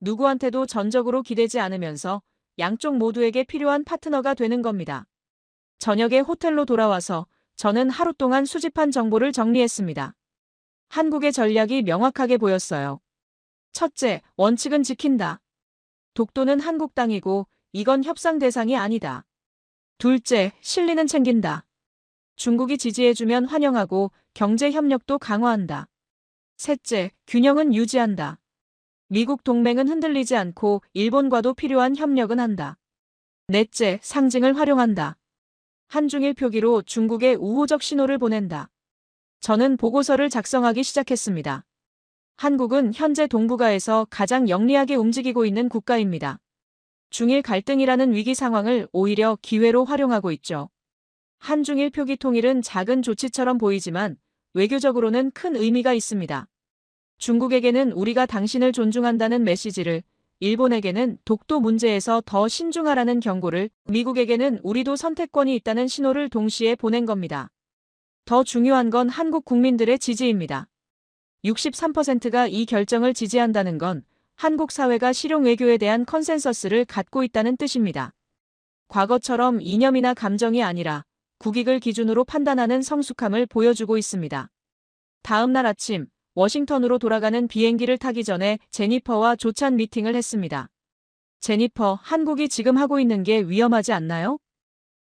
누구한테도 전적으로 기대지 않으면서 양쪽 모두에게 필요한 파트너가 되는 겁니다. 저녁에 호텔로 돌아와서 저는 하루 동안 수집한 정보를 정리했습니다. 한국의 전략이 명확하게 보였어요. 첫째, 원칙은 지킨다. 독도는 한국 땅이고 이건 협상 대상이 아니다. 둘째, 실리는 챙긴다. 중국이 지지해주면 환영하고 경제 협력도 강화한다. 셋째, 균형은 유지한다. 미국 동맹은 흔들리지 않고 일본과도 필요한 협력은 한다. 넷째, 상징을 활용한다. 한중일 표기로 중국에 우호적 신호를 보낸다. 저는 보고서를 작성하기 시작했습니다. 한국은 현재 동북아에서 가장 영리하게 움직이고 있는 국가입니다. 중일 갈등이라는 위기 상황을 오히려 기회로 활용하고 있죠. 한중일 표기 통일은 작은 조치처럼 보이지만 외교적으로는 큰 의미가 있습니다. 중국에게는 우리가 당신을 존중한다는 메시지를, 일본에게는 독도 문제에서 더 신중하라는 경고를, 미국에게는 우리도 선택권이 있다는 신호를 동시에 보낸 겁니다. 더 중요한 건 한국 국민들의 지지입니다. 63%가 이 결정을 지지한다는 건 한국 사회가 실용 외교에 대한 컨센서스를 갖고 있다는 뜻입니다. 과거처럼 이념이나 감정이 아니라 국익을 기준으로 판단하는 성숙함을 보여주고 있습니다. 다음 날 아침, 워싱턴으로 돌아가는 비행기를 타기 전에 제니퍼와 조찬 미팅을 했습니다. 제니퍼, 한국이 지금 하고 있는 게 위험하지 않나요?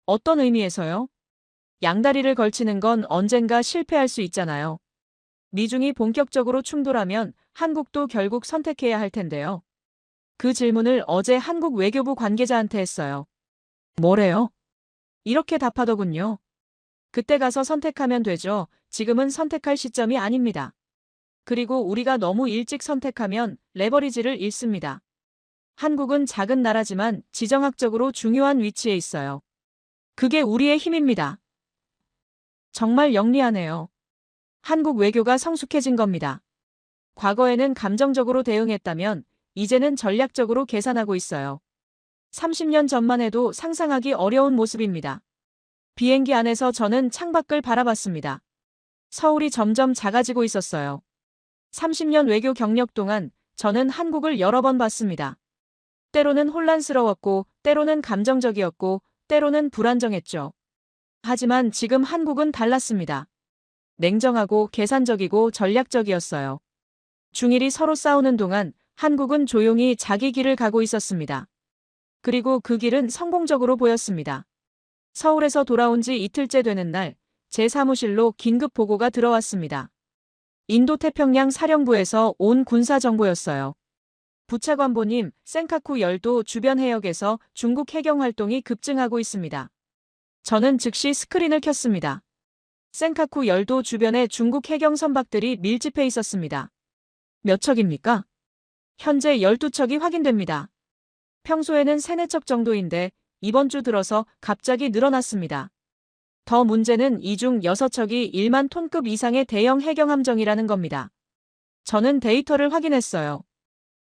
어떤 의미에서요? 양다리를 걸치는 건 언젠가 실패할 수 있잖아요. 미중이 본격적으로 충돌하면 한국도 결국 선택해야 할 텐데요. 그 질문을 어제 한국 외교부 관계자한테 했어요. 뭐래요? 이렇게 답하더군요. 그때 가서 선택하면 되죠. 지금은 선택할 시점이 아닙니다. 그리고 우리가 너무 일찍 선택하면 레버리지를 잃습니다. 한국은 작은 나라지만 지정학적으로 중요한 위치에 있어요. 그게 우리의 힘입니다. 정말 영리하네요. 한국 외교가 성숙해진 겁니다. 과거에는 감정적으로 대응했다면 이제는 전략적으로 계산하고 있어요. 30년 전만 해도 상상하기 어려운 모습입니다. 비행기 안에서 저는 창밖을 바라봤습니다. 서울이 점점 작아지고 있었어요. 30년 외교 경력 동안 저는 한국을 여러 번 봤습니다. 때로는 혼란스러웠고, 때로는 감정적이었고, 때로는 불안정했죠. 하지만 지금 한국은 달랐습니다. 냉정하고 계산적이고 전략적이었어요. 중일이 서로 싸우는 동안 한국은 조용히 자기 길을 가고 있었습니다. 그리고 그 길은 성공적으로 보였습니다. 서울에서 돌아온 지 이틀째 되는 날, 제 사무실로 긴급 보고가 들어왔습니다. 인도태평양 사령부에서 온 군사정보였어요. 부차관보님, 센카쿠 열도 주변 해역에서 중국 해경 활동이 급증하고 있습니다. 저는 즉시 스크린을 켰습니다. 센카쿠 열도 주변에 중국 해경 선박들이 밀집해 있었습니다. 몇 척입니까? 현재 12척이 확인됩니다. 평소에는 3, 4척 정도인데 이번 주 들어서 갑자기 늘어났습니다. 더 문제는 이 중 6척이 1만 톤급 이상의 대형 해경함정이라는 겁니다. 저는 데이터를 확인했어요.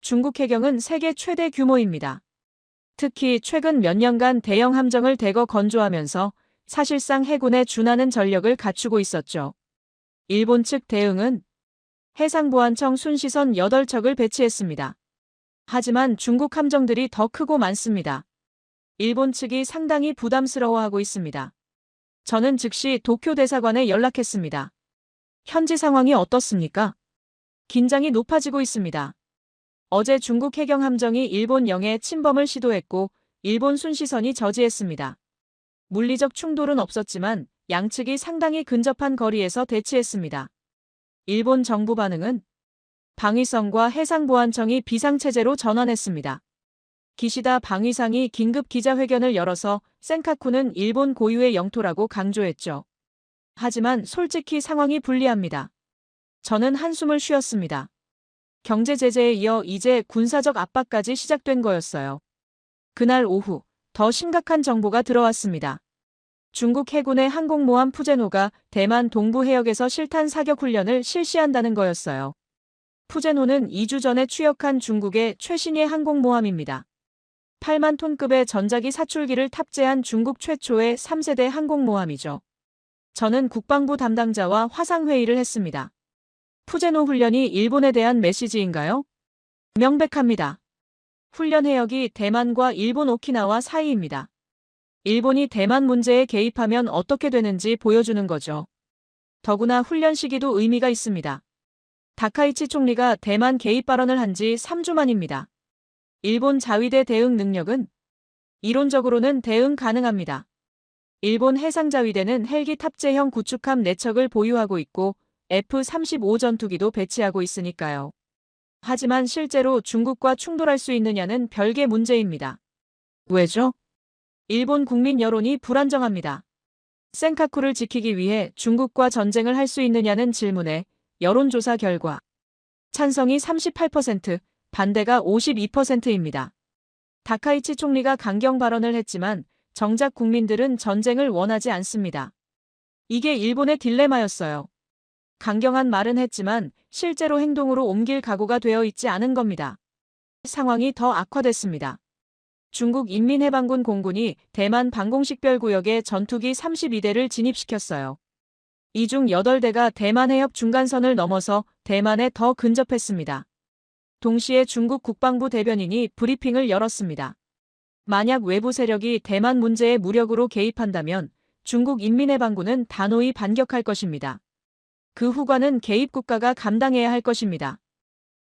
중국 해경은 세계 최대 규모입니다. 특히 최근 몇 년간 대형 함정을 대거 건조하면서 사실상 해군에 준하는 전력을 갖추고 있었죠. 일본 측 대응은 해상보안청 순시선 8척을 배치했습니다. 하지만 중국 함정들이 더 크고 많습니다. 일본 측이 상당히 부담스러워하고 있습니다. 저는 즉시 도쿄 대사관에 연락했습니다. 현지 상황이 어떻습니까? 긴장이 높아지고 있습니다. 어제 중국 해경 함정이 일본 영해 침범을 시도했고 일본 순시선이 저지했습니다. 물리적 충돌은 없었지만 양측이 상당히 근접한 거리에서 대치했습니다. 일본 정부 반응은 방위성과 해상보안청이 비상체제로 전환했습니다. 기시다 방위상이 긴급 기자회견을 열어서 센카쿠는 일본 고유의 영토라고 강조했죠. 하지만 솔직히 상황이 불리합니다. 저는 한숨을 쉬었습니다. 경제 제재에 이어 이제 군사적 압박까지 시작된 거였어요. 그날 오후 더 심각한 정보가 들어왔습니다. 중국 해군의 항공모함 푸제노가 대만 동부 해역에서 실탄 사격 훈련을 실시한다는 거였어요. 푸제노는 2주 전에 취역한 중국의 최신의 항공모함입니다. 8만 톤급의 전자기 사출기를 탑재한 중국 최초의 3세대 항공모함이죠. 저는 국방부 담당자와 화상회의를 했습니다. 푸제노 훈련이 일본에 대한 메시지인가요? 명백합니다. 훈련 해역이 대만과 일본 오키나와 사이입니다. 일본이 대만 문제에 개입하면 어떻게 되는지 보여주는 거죠. 더구나 훈련 시기도 의미가 있습니다. 다카이치 총리가 대만 개입 발언을 한 지 3주 만입니다. 일본 자위대 대응 능력은 이론적으로는 대응 가능합니다. 일본 해상자위대는 헬기 탑재형 구축함 4척을 보유하고 있고 F-35 전투기도 배치하고 있으니까요. 하지만 실제로 중국과 충돌할 수 있느냐는 별개 문제입니다. 왜죠? 일본 국민 여론이 불안정합니다. 센카쿠를 지키기 위해 중국과 전쟁을 할 수 있느냐는 질문에 여론조사 결과 찬성이 38%, 반대가 52%입니다. 다카이치 총리가 강경 발언을 했지만 정작 국민들은 전쟁을 원하지 않습니다. 이게 일본의 딜레마였어요. 강경한 말은 했지만 실제로 행동으로 옮길 각오가 되어 있지 않은 겁니다. 상황이 더 악화됐습니다. 중국 인민해방군 공군이 대만 방공식별구역에 전투기 32대를 진입시켰어요. 이 중 8대가 대만 해협 중간선을 넘어서 대만에 더 근접했습니다. 동시에 중국 국방부 대변인이 브리핑을 열었습니다. 만약 외부 세력이 대만 문제에 무력으로 개입한다면 중국 인민해방군은 단호히 반격할 것입니다. 그 후과는 개입 국가가 감당해야 할 것입니다.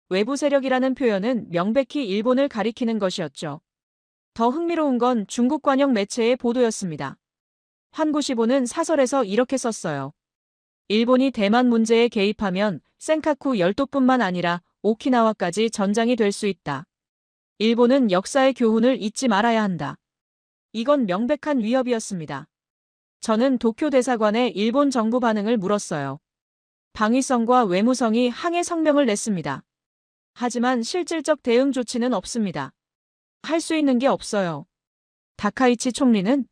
외부 세력이라는 표현은 명백히 일본을 가리키는 것이었죠. 더 흥미로운 건 중국 관영 매체의 보도였습니다. 환구시보는 사설에서 이렇게 썼어요. 일본이 대만 문제에 개입하면 센카쿠 열도뿐만 아니라 오키나와까지 전장이 될 수 있다. 일본은 역사의 교훈을 잊지 말아야 한다. 이건 명백한 위협이었습니다. 저는 도쿄 대사관에 일본 정부 반응을 물었어요. 방위성과 외무성이 항해 성명을 냈습니다. 하지만 실질적 대응 조치는 없습니다. 할 수 있는 게 없어요. 다카이치 총리는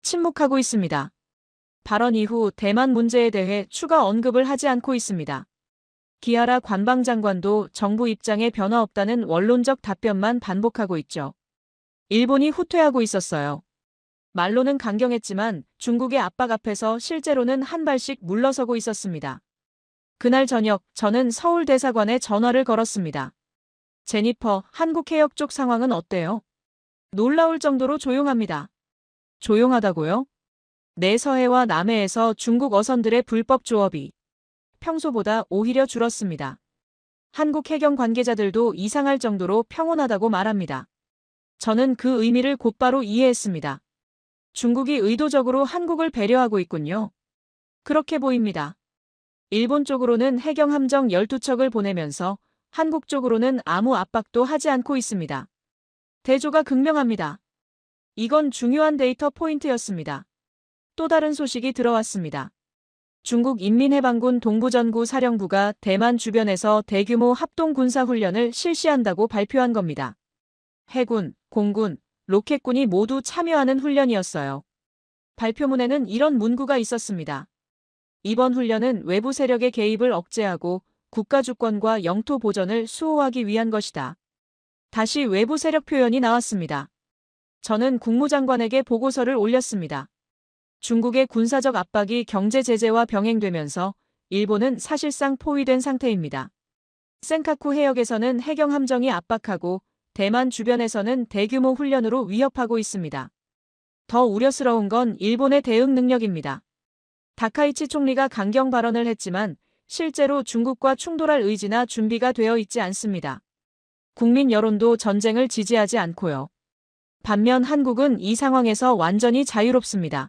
침묵하고 있습니다. 발언 이후 대만 문제에 대해 추가 언급을 하지 않고 있습니다. 기하라 관방장관도 정부 입장에 변화 없다는 원론적 답변만 반복하고 있죠. 일본이 후퇴하고 있었어요. 말로는 강경했지만 중국의 압박 앞에서 실제로는 한 발씩 물러서고 있었습니다. 그날 저녁 저는 서울 대사관에 전화를 걸었습니다. 제니퍼, 한국 해역 쪽 상황은 어때요? 놀라울 정도로 조용합니다. 조용하다고요? 내서해와 남해에서 중국 어선들의 불법 조업이 평소보다 오히려 줄었습니다. 한국 해경 관계자들도 이상할 정도로 평온하다고 말합니다. 저는 그 의미를 곧바로 이해했습니다. 중국이 의도적으로 한국을 배려하고 있군요. 그렇게 보입니다. 일본 쪽으로는 해경 함정 12척을 보내면서 한국 쪽으로는 아무 압박도 하지 않고 있습니다. 대조가 극명합니다. 이건 중요한 데이터 포인트였습니다. 또 다른 소식이 들어왔습니다. 중국 인민해방군 동부전구 사령부가 대만 주변에서 대규모 합동군사훈련을 실시한다고 발표한 겁니다. 해군, 공군, 로켓군이 모두 참여하는 훈련이었어요. 발표문에는 이런 문구가 있었습니다. 이번 훈련은 외부 세력의 개입을 억제하고 국가 주권과 영토 보전을 수호하기 위한 것이다. 다시 외부 세력 표현이 나왔습니다. 저는 국무장관에게 보고서를 올렸습니다. 중국의 군사적 압박이 경제 제재와 병행되면서 일본은 사실상 포위된 상태입니다. 센카쿠 해역에서는 해경 함정이 압박하고 대만 주변에서는 대규모 훈련으로 위협하고 있습니다. 더 우려스러운 건 일본의 대응 능력입니다. 다카이치 총리가 강경 발언을 했지만 실제로 중국과 충돌할 의지나 준비가 되어 있지 않습니다. 국민 여론도 전쟁을 지지하지 않고요. 반면 한국은 이 상황에서 완전히 자유롭습니다.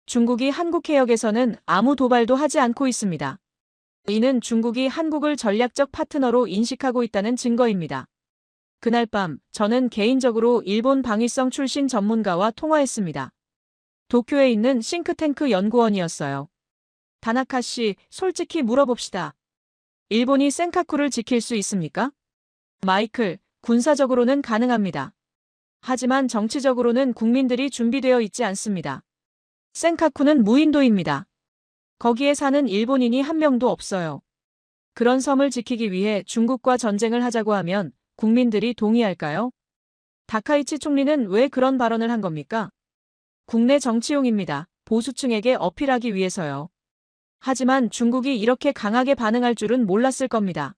중국이 한국 해역에서는 아무 도발도 하지 않고 있습니다. 이는 중국이 한국을 전략적 파트너로 인식하고 있다는 증거입니다. 그날 밤 저는 개인적으로 일본 방위성 출신 전문가와 통화했습니다. 도쿄에 있는 싱크탱크 연구원이었어요. 다나카 씨, 솔직히 물어봅시다. 일본이 센카쿠를 지킬 수 있습니까? 마이클, 군사적으로는 가능합니다. 하지만 정치적으로는 국민들이 준비되어 있지 않습니다. 센카쿠는 무인도입니다. 거기에 사는 일본인이 한 명도 없어요. 그런 섬을 지키기 위해 중국과 전쟁을 하자고 하면 국민들이 동의할까요? 다카이치 총리는 왜 그런 발언을 한 겁니까? 국내 정치용입니다. 보수층에게 어필하기 위해서요. 하지만 중국이 이렇게 강하게 반응할 줄은 몰랐을 겁니다.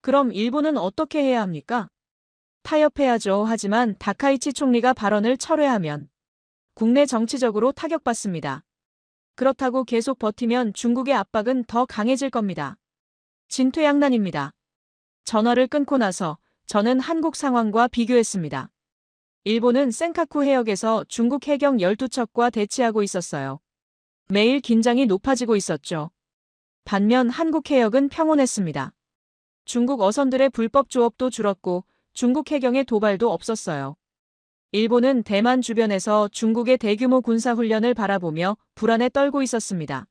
그럼 일본은 어떻게 해야 합니까? 타협해야죠. 하지만 다카이치 총리가 발언을 철회하면 국내 정치적으로 타격받습니다. 그렇다고 계속 버티면 중국의 압박은 더 강해질 겁니다. 진퇴양난입니다. 전화를 끊고 나서 저는 한국 상황과 비교했습니다. 일본은 센카쿠 해역에서 중국 해경 12척과 대치하고 있었어요. 매일 긴장이 높아지고 있었죠. 반면 한국 해역은 평온했습니다. 중국 어선들의 불법 조업도 줄었고 중국 해경의 도발도 없었어요. 일본은 대만 주변에서 중국의 대규모 군사훈련을 바라보며 불안에 떨고 있었습니다.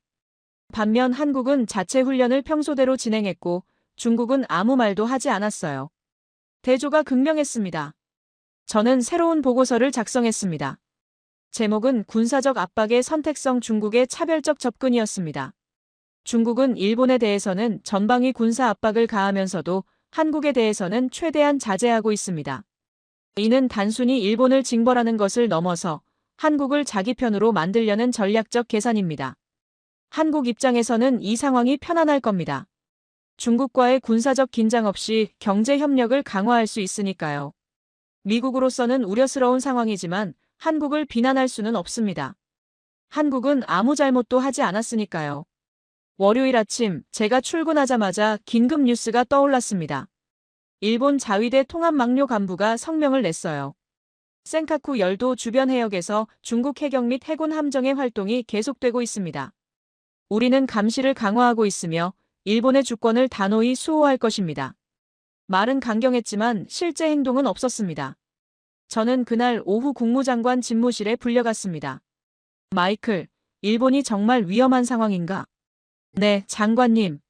반면 한국은 자체 훈련을 평소대로 진행했고 중국은 아무 말도 하지 않았어요. 대조가 극명했습니다. 저는 새로운 보고서를 작성했습니다. 제목은 군사적 압박의 선택성 중국의 차별적 접근이었습니다. 중국은 일본에 대해서는 전방위 군사 압박을 가하면서도 한국에 대해서는 최대한 자제하고 있습니다. 이는 단순히 일본을 징벌하는 것을 넘어서 한국을 자기 편으로 만들려는 전략적 계산입니다. 한국 입장에서는 이 상황이 편안할 겁니다. 중국과의 군사적 긴장 없이 경제 협력을 강화할 수 있으니까요. 미국으로서는 우려스러운 상황이지만 한국을 비난할 수는 없습니다. 한국은 아무 잘못도 하지 않았으니까요. 월요일 아침 제가 출근하자마자 긴급 뉴스가 떠올랐습니다. 일본 자위대 통합막료 간부가 성명을 냈어요. 센카쿠 열도 주변 해역에서 중국 해경 및 해군 함정의 활동이 계속되고 있습니다. 우리는 감시를 강화하고 있으며 일본의 주권을 단호히 수호할 것입니다. 말은 강경했지만 실제 행동은 없었습니다. 저는 그날 오후 국무장관 집무실에 불려갔습니다. 마이클, 일본이 정말 위험한 상황인가? 네, 장관님.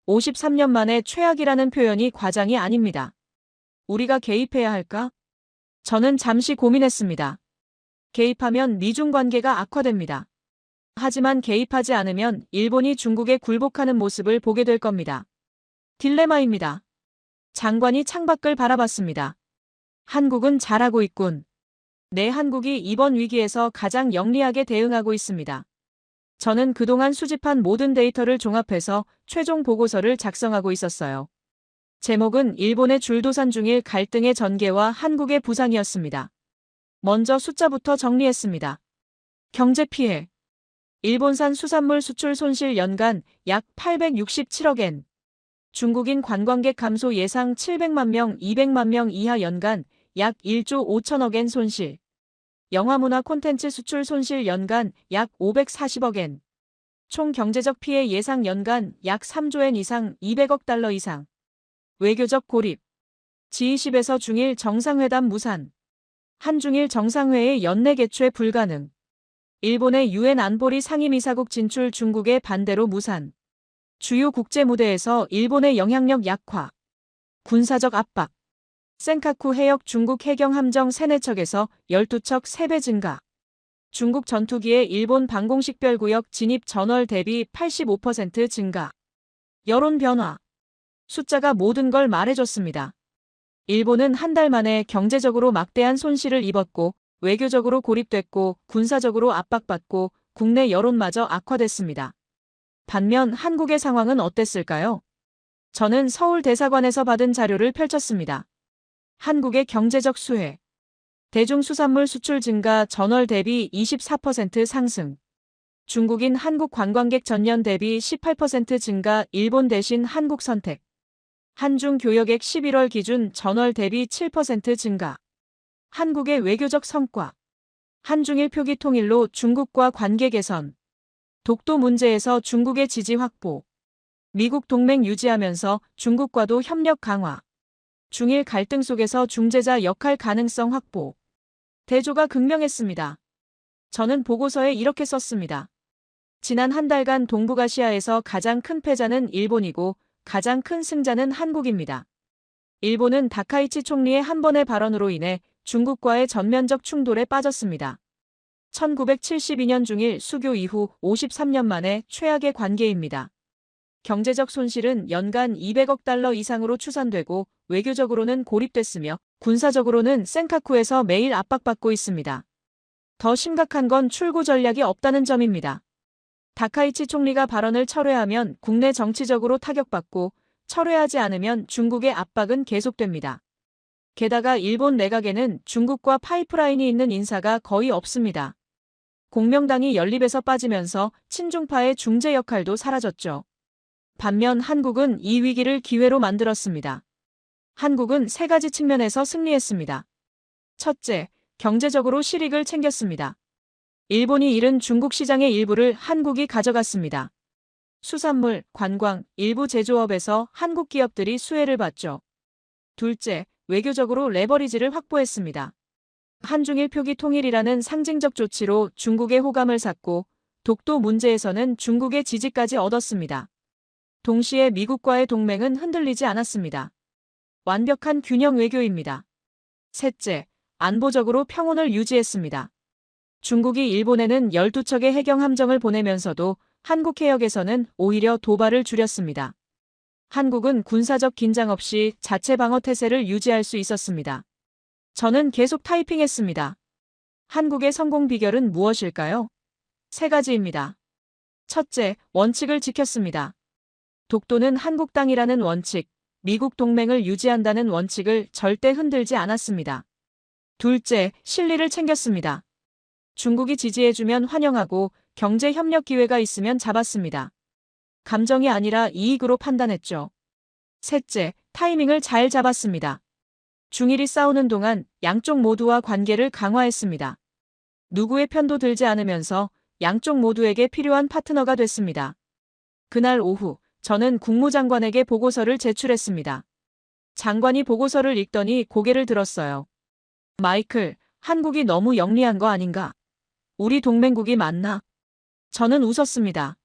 53년 만에 최악이라는 표현이 과장이 아닙니다. 우리가 개입해야 할까? 저는 잠시 고민했습니다. 개입하면 미중 관계가 악화됩니다. 하지만 개입하지 않으면 일본이 중국에 굴복하는 모습을 보게 될 겁니다. 딜레마입니다. 장관이 창밖을 바라봤습니다. 한국은 잘하고 있군. 네, 한국이 이번 위기에서 가장 영리하게 대응하고 있습니다. 저는 그동안 수집한 모든 데이터를 종합해서 최종 보고서를 작성하고 있었어요. 제목은 일본의 줄도산 중일 갈등의 전개와 한국의 부상이었습니다. 먼저 숫자부터 정리했습니다. 경제 피해. 일본산 수산물 수출 손실 연간 약 867억 엔. 중국인 관광객 감소 예상 700만 명, 200만 명 이하 연간 약 1조 5천억 엔 손실. 영화문화 콘텐츠 수출 손실 연간 약 540억 엔. 총 경제적 피해 예상 연간 약 3조 엔 이상 200억 달러 이상. 외교적 고립. G20에서 중일 정상회담 무산. 한중일 정상회의 연내 개최 불가능. 일본의 유엔 안보리 상임이사국 진출 중국의 반대로 무산. 주요 국제 무대에서 일본의 영향력 약화. 군사적 압박. 센카쿠 해역 중국 해경 함정 3-4척에서 12척 3배 증가. 중국 전투기의 일본 방공식별구역 진입 전월 대비 85% 증가. 여론 변화. 숫자가 모든 걸 말해줬습니다. 일본은 한 달 만에 경제적으로 막대한 손실을 입었고 외교적으로 고립됐고 군사적으로 압박받고 국내 여론마저 악화됐습니다. 반면 한국의 상황은 어땠을까요? 저는 서울 대사관에서 받은 자료를 펼쳤습니다. 한국의 경제적 수혜. 대중수산물 수출 증가 전월 대비 24% 상승. 중국인 한국 관광객 전년 대비 18% 증가 일본 대신 한국 선택. 한중 교역액 11월 기준 전월 대비 7% 증가. 한국의 외교적 성과. 한중일 표기 통일로 중국과 관계 개선. 독도 문제에서 중국의 지지 확보. 미국 동맹 유지하면서 중국과도 협력 강화. 중일 갈등 속에서 중재자 역할 가능성 확보. 대조가 극명했습니다. 저는 보고서에 이렇게 썼습니다. 지난 한 달간 동북아시아에서 가장 큰 패자는 일본이고 가장 큰 승자는 한국입니다. 일본은 다카이치 총리의 한 번의 발언으로 인해 중국과의 전면적 충돌에 빠졌습니다. 1972년 중일 수교 이후 53년 만에 최악의 관계입니다. 경제적 손실은 연간 200억 달러 이상으로 추산되고 외교적으로는 고립됐으며 군사적으로는 센카쿠에서 매일 압박받고 있습니다. 더 심각한 건 출구 전략이 없다는 점입니다. 다카이치 총리가 발언을 철회하면 국내 정치적으로 타격받고 철회하지 않으면 중국의 압박은 계속됩니다. 게다가 일본 내각에는 중국과 파이프라인이 있는 인사가 거의 없습니다. 공명당이 연립에서 빠지면서 친중파의 중재 역할도 사라졌죠. 반면 한국은 이 위기를 기회로 만들었습니다. 한국은 3가지 측면에서 승리했습니다. 첫째, 경제적으로 실익을 챙겼습니다. 일본이 잃은 중국 시장의 일부를 한국이 가져갔습니다. 수산물, 관광, 일부 제조업에서 한국 기업들이 수혜를 봤죠. 둘째, 외교적으로 레버리지를 확보했습니다. 한중일 표기 통일이라는 상징적 조치로 중국의 호감을 샀고 독도 문제에서는 중국의 지지까지 얻었습니다. 동시에 미국과의 동맹은 흔들리지 않았습니다. 완벽한 균형 외교입니다. 셋째, 안보적으로 평온을 유지했습니다. 중국이 일본에는 12척의 해경 함정을 보내면서도 한국 해역에서는 오히려 도발을 줄였습니다. 한국은 군사적 긴장 없이 자체 방어 태세를 유지할 수 있었습니다. 저는 계속 타이핑했습니다. 한국의 성공 비결은 무엇일까요? 3가지입니다. 첫째, 원칙을 지켰습니다. 독도는 한국 땅이라는 원칙, 미국 동맹을 유지한다는 원칙을 절대 흔들지 않았습니다. 둘째, 실리를 챙겼습니다. 중국이 지지해주면 환영하고 경제 협력 기회가 있으면 잡았습니다. 감정이 아니라 이익으로 판단했죠. 셋째, 타이밍을 잘 잡았습니다. 중일이 싸우는 동안 양쪽 모두와 관계를 강화했습니다. 누구의 편도 들지 않으면서 양쪽 모두에게 필요한 파트너가 됐습니다. 그날 오후, 저는 국무장관에게 보고서를 제출했습니다. 장관이 보고서를 읽더니 고개를 들었어요. 마이클, 한국이 너무 영리한 거 아닌가? 우리 동맹국이 맞나? 저는 웃었습니다.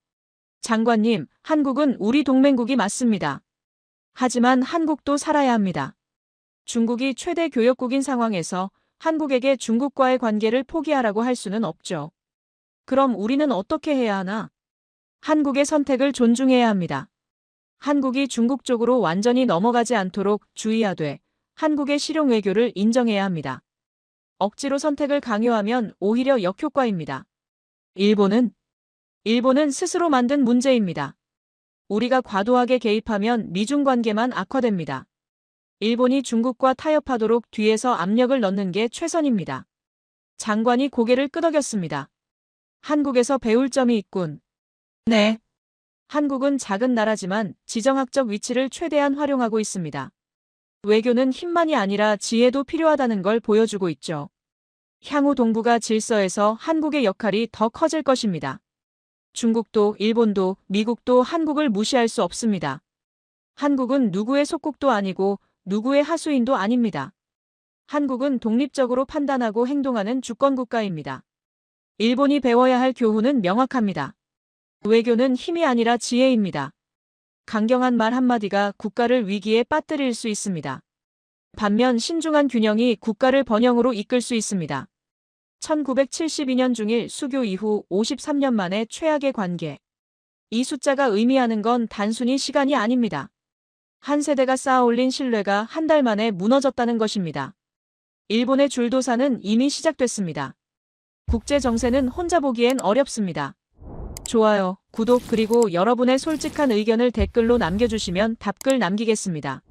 장관님, 한국은 우리 동맹국이 맞습니다. 하지만 한국도 살아야 합니다. 중국이 최대 교역국인 상황에서 한국에게 중국과의 관계를 포기하라고 할 수는 없죠. 그럼 우리는 어떻게 해야 하나? 한국의 선택을 존중해야 합니다. 한국이 중국 쪽으로 완전히 넘어가지 않도록 주의하되 한국의 실용 외교를 인정해야 합니다. 억지로 선택을 강요하면 오히려 역효과입니다. 일본은 스스로 만든 문제입니다. 우리가 과도하게 개입하면 미중 관계만 악화됩니다. 일본이 중국과 타협하도록 뒤에서 압력을 넣는 게 최선입니다. 장관이 고개를 끄덕였습니다. 한국에서 배울 점이 있군. 네. 한국은 작은 나라지만 지정학적 위치를 최대한 활용하고 있습니다. 외교는 힘만이 아니라 지혜도 필요하다는 걸 보여주고 있죠. 향후 동북아 질서에서 한국의 역할이 더 커질 것입니다. 중국도 일본도 미국도 한국을 무시할 수 없습니다. 한국은 누구의 속국도 아니고 누구의 하수인도 아닙니다. 한국은 독립적으로 판단하고 행동하는 주권국가입니다. 일본이 배워야 할 교훈은 명확합니다. 외교는 힘이 아니라 지혜입니다. 강경한 말 한마디가 국가를 위기에 빠뜨릴 수 있습니다. 반면 신중한 균형이 국가를 번영으로 이끌 수 있습니다. 1972년 중일 수교 이후 53년 만에 최악의 관계. 이 숫자가 의미하는 건 단순히 시간이 아닙니다. 한 세대가 쌓아올린 신뢰가 한 달 만에 무너졌다는 것입니다. 일본의 줄도사는 이미 시작됐습니다. 국제 정세는 혼자 보기엔 어렵습니다. 좋아요, 구독 그리고 여러분의 솔직한 의견을 댓글로 남겨주시면 답글 남기겠습니다.